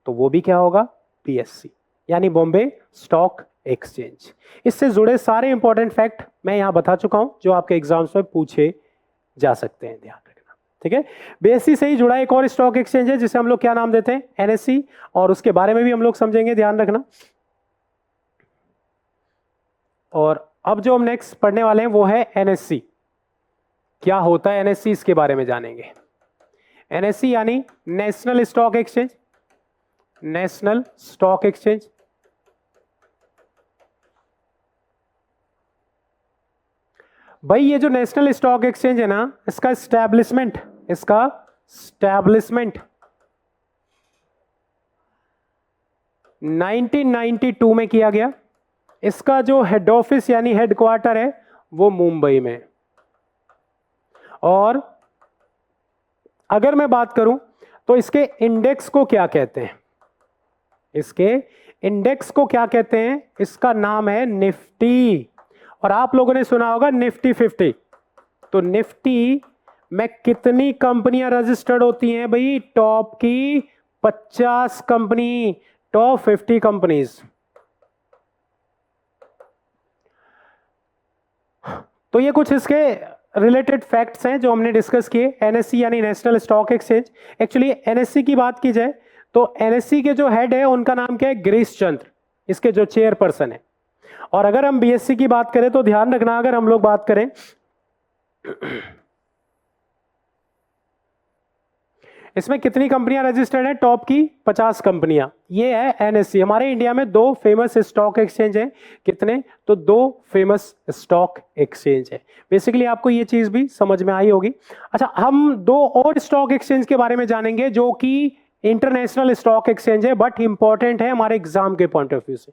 तो वो भी क्या होगा, बीएससी यानी बॉम्बे स्टॉक एक्सचेंज। इससे जुड़े सारे इंपॉर्टेंट फैक्ट मैं यहां बता चुका हूं जो आपके एग्जाम्स में पूछे जा सकते हैं, ध्यान रखना, ठीक है। बीएससी से ही जुड़ा एक और स्टॉक एक्सचेंज है जिसे हम लोग क्या नाम देते हैं, एनएससी, और उसके बारे में भी हम लोग समझेंगे, ध्यान रखना। और अब जो हम नेक्स्ट पढ़ने वाले हैं वो है एनएससी। क्या होता है एनएससी, इसके बारे में जानेंगे। एनएससी यानी national stock exchange, national stock exchange. भाई ये जो नेशनल स्टॉक एक्सचेंज है ना, इसका स्टैब्लिशमेंट 1992 में किया गया। इसका जो हेड ऑफिस यानी हेडक्वार्टर है वो मुंबई में। और अगर मैं बात करूं तो इसके इंडेक्स को क्या कहते हैं, इसके इंडेक्स को क्या कहते हैं? इसका नाम है निफ्टी। और आप लोगों ने सुना होगा निफ्टी 50। तो निफ्टी में कितनी कंपनियां रजिस्टर्ड होती हैं भाई? टॉप की 50 कंपनी, टॉप 50 कंपनीज। तो ये कुछ इसके रिलेटेड फैक्ट्स हैं जो हमने डिस्कस किए। एनएससी यानी national stock exchange. Actually NSC की बात की जाए तो एनएससी के जो हेड है उनका नाम क्या है? गिरीश चंद्र, इसके जो चेयरपर्सन है। और अगर हम बीएससी की बात करें तो ध्यान रखना, अगर हम लोग बात करें इसमें कितनी कंपनियां रजिस्टर्ड हैं? टॉप की 50 कंपनियां। ये है एनएससी। हमारे इंडिया में 2 फेमस स्टॉक एक्सचेंज हैं। कितने? तो 2 फेमस स्टॉक एक्सचेंज है। बेसिकली आपको ये चीज भी समझ में आई होगी। अच्छा, हम 2 और स्टॉक एक्सचेंज के बारे में जानेंगे जो कि इंटरनेशनल स्टॉक एक्सचेंज है, बट इंपॉर्टेंट है हमारे एग्जाम के पॉइंट ऑफ व्यू से।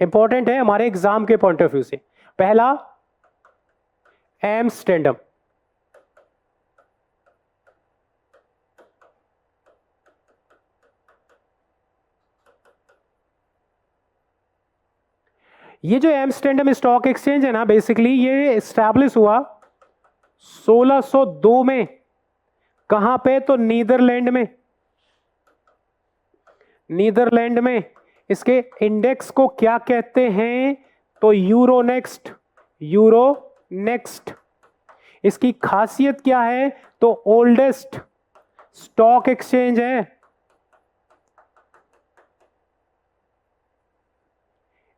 इंपॉर्टेंट है हमारे एग्जाम के पॉइंट ऑफ व्यू से। पहला एम्स्टर्डम। ये जो एम्स्टर्डम स्टॉक एक्सचेंज है ना, बेसिकली ये एस्टैब्लिश हुआ 1602 में। कहां पे? तो नीदरलैंड में। नीदरलैंड में। इसके इंडेक्स को क्या कहते हैं? तो यूरोनेक्स्ट। यूरोनेक्स्ट। इसकी खासियत क्या है? तो ओल्डेस्ट स्टॉक एक्सचेंज है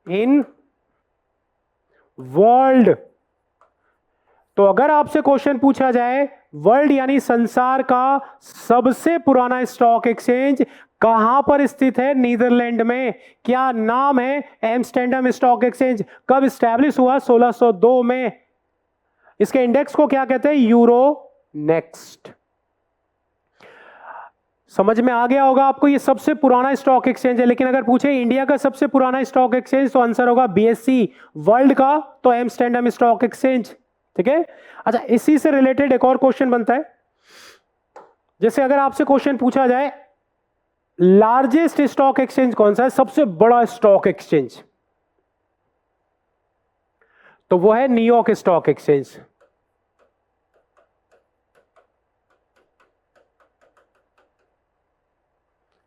इन वर्ल्ड। तो अगर आपसे क्वेश्चन पूछा जाए वर्ल्ड यानी संसार का सबसे पुराना स्टॉक एक्सचेंज कहां पर स्थित है? नीदरलैंड में। क्या नाम है? Amsterdam stock exchange. कब स्टैब्लिश हुआ? 1602 में। इसके इंडेक्स को क्या कहते हैं? Euro next. समझ में आ गया होगा आपको, ये सबसे पुराना स्टॉक एक्सचेंज है। लेकिन अगर पूछे इंडिया का सबसे पुराना स्टॉक एक्सचेंज तो आंसर होगा बीएससी। वर्ल्ड का तो एम्स्टर्डम स्टॉक एक्सचेंज। ठीक है। अच्छा, इसी से रिलेटेड एक और क्वेश्चन बनता है। जैसे अगर आपसे क्वेश्चन पूछा जाए लार्जेस्ट स्टॉक एक्सचेंज कौन सा है? सबसे बड़ा स्टॉक एक्सचेंज, तो वो है New York stock exchange.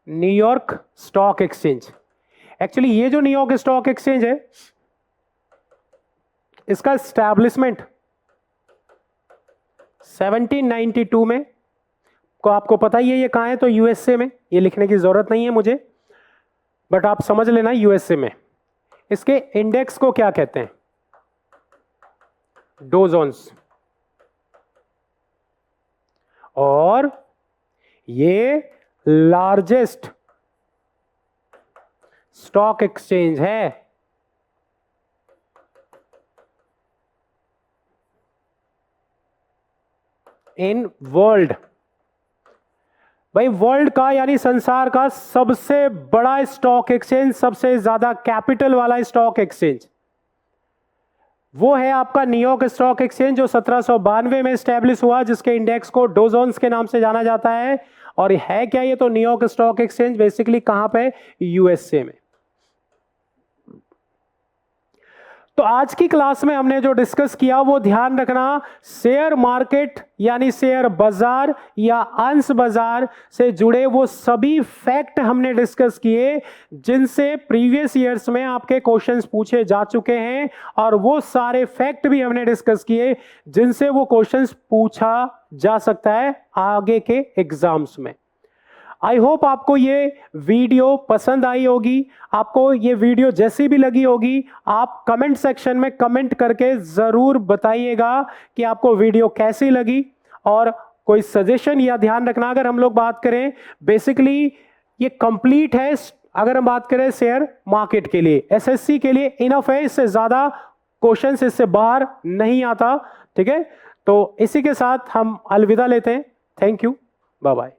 New York stock exchange. Actually ये जो न्यूयॉर्क स्टॉक एक्सचेंज है इसका स्टैब्लिशमेंट 1792 में। को आपको पता ही है ये कहां है? तो यूएसए में। ये लिखने की जरूरत नहीं है मुझे, बट आप समझ लेना यूएसए में। इसके इंडेक्स को क्या कहते हैं? Dow Jones. और ये लार्जेस्ट स्टॉक एक्सचेंज है इन वर्ल्ड। भाई वर्ल्ड का यानी संसार का सबसे बड़ा स्टॉक एक्सचेंज, सबसे ज्यादा कैपिटल वाला स्टॉक एक्सचेंज, वो है आपका न्यूयॉर्क स्टॉक एक्सचेंज, जो 1792 में स्टैब्लिश हुआ, जिसके इंडेक्स को डो जोन्स के नाम से जाना जाता है। और है क्या ये? तो न्यूयॉर्क स्टॉक एक्सचेंज बेसिकली कहां पे? यूएसए में। तो आज की क्लास में हमने जो डिस्कस किया वो ध्यान रखना, शेयर मार्केट यानी शेयर बाजार या अंश बाजार से जुड़े वो सभी फैक्ट हमने डिस्कस किए जिनसे प्रीवियस ईयर्स में आपके क्वेश्चंस पूछे जा चुके हैं, और वो सारे फैक्ट भी हमने डिस्कस किए जिनसे वो क्वेश्चंस पूछा जा सकता है आगे के एग्जाम्स में। आई होप आपको ये वीडियो पसंद आई होगी। आपको ये वीडियो जैसी भी लगी होगी आप कमेंट सेक्शन में कमेंट करके ज़रूर बताइएगा कि आपको वीडियो कैसी लगी, और कोई सजेशन या ध्यान रखना। अगर हम लोग बात करें बेसिकली ये कंप्लीट है। अगर हम बात करें शेयर मार्केट के लिए, एसएससी के लिए इनफ है, इससे ज़्यादा क्वेश्चंस इससे बाहर नहीं आता। ठीक है, तो इसी के साथ हम अलविदा लेते हैं। Thank you, bye bye.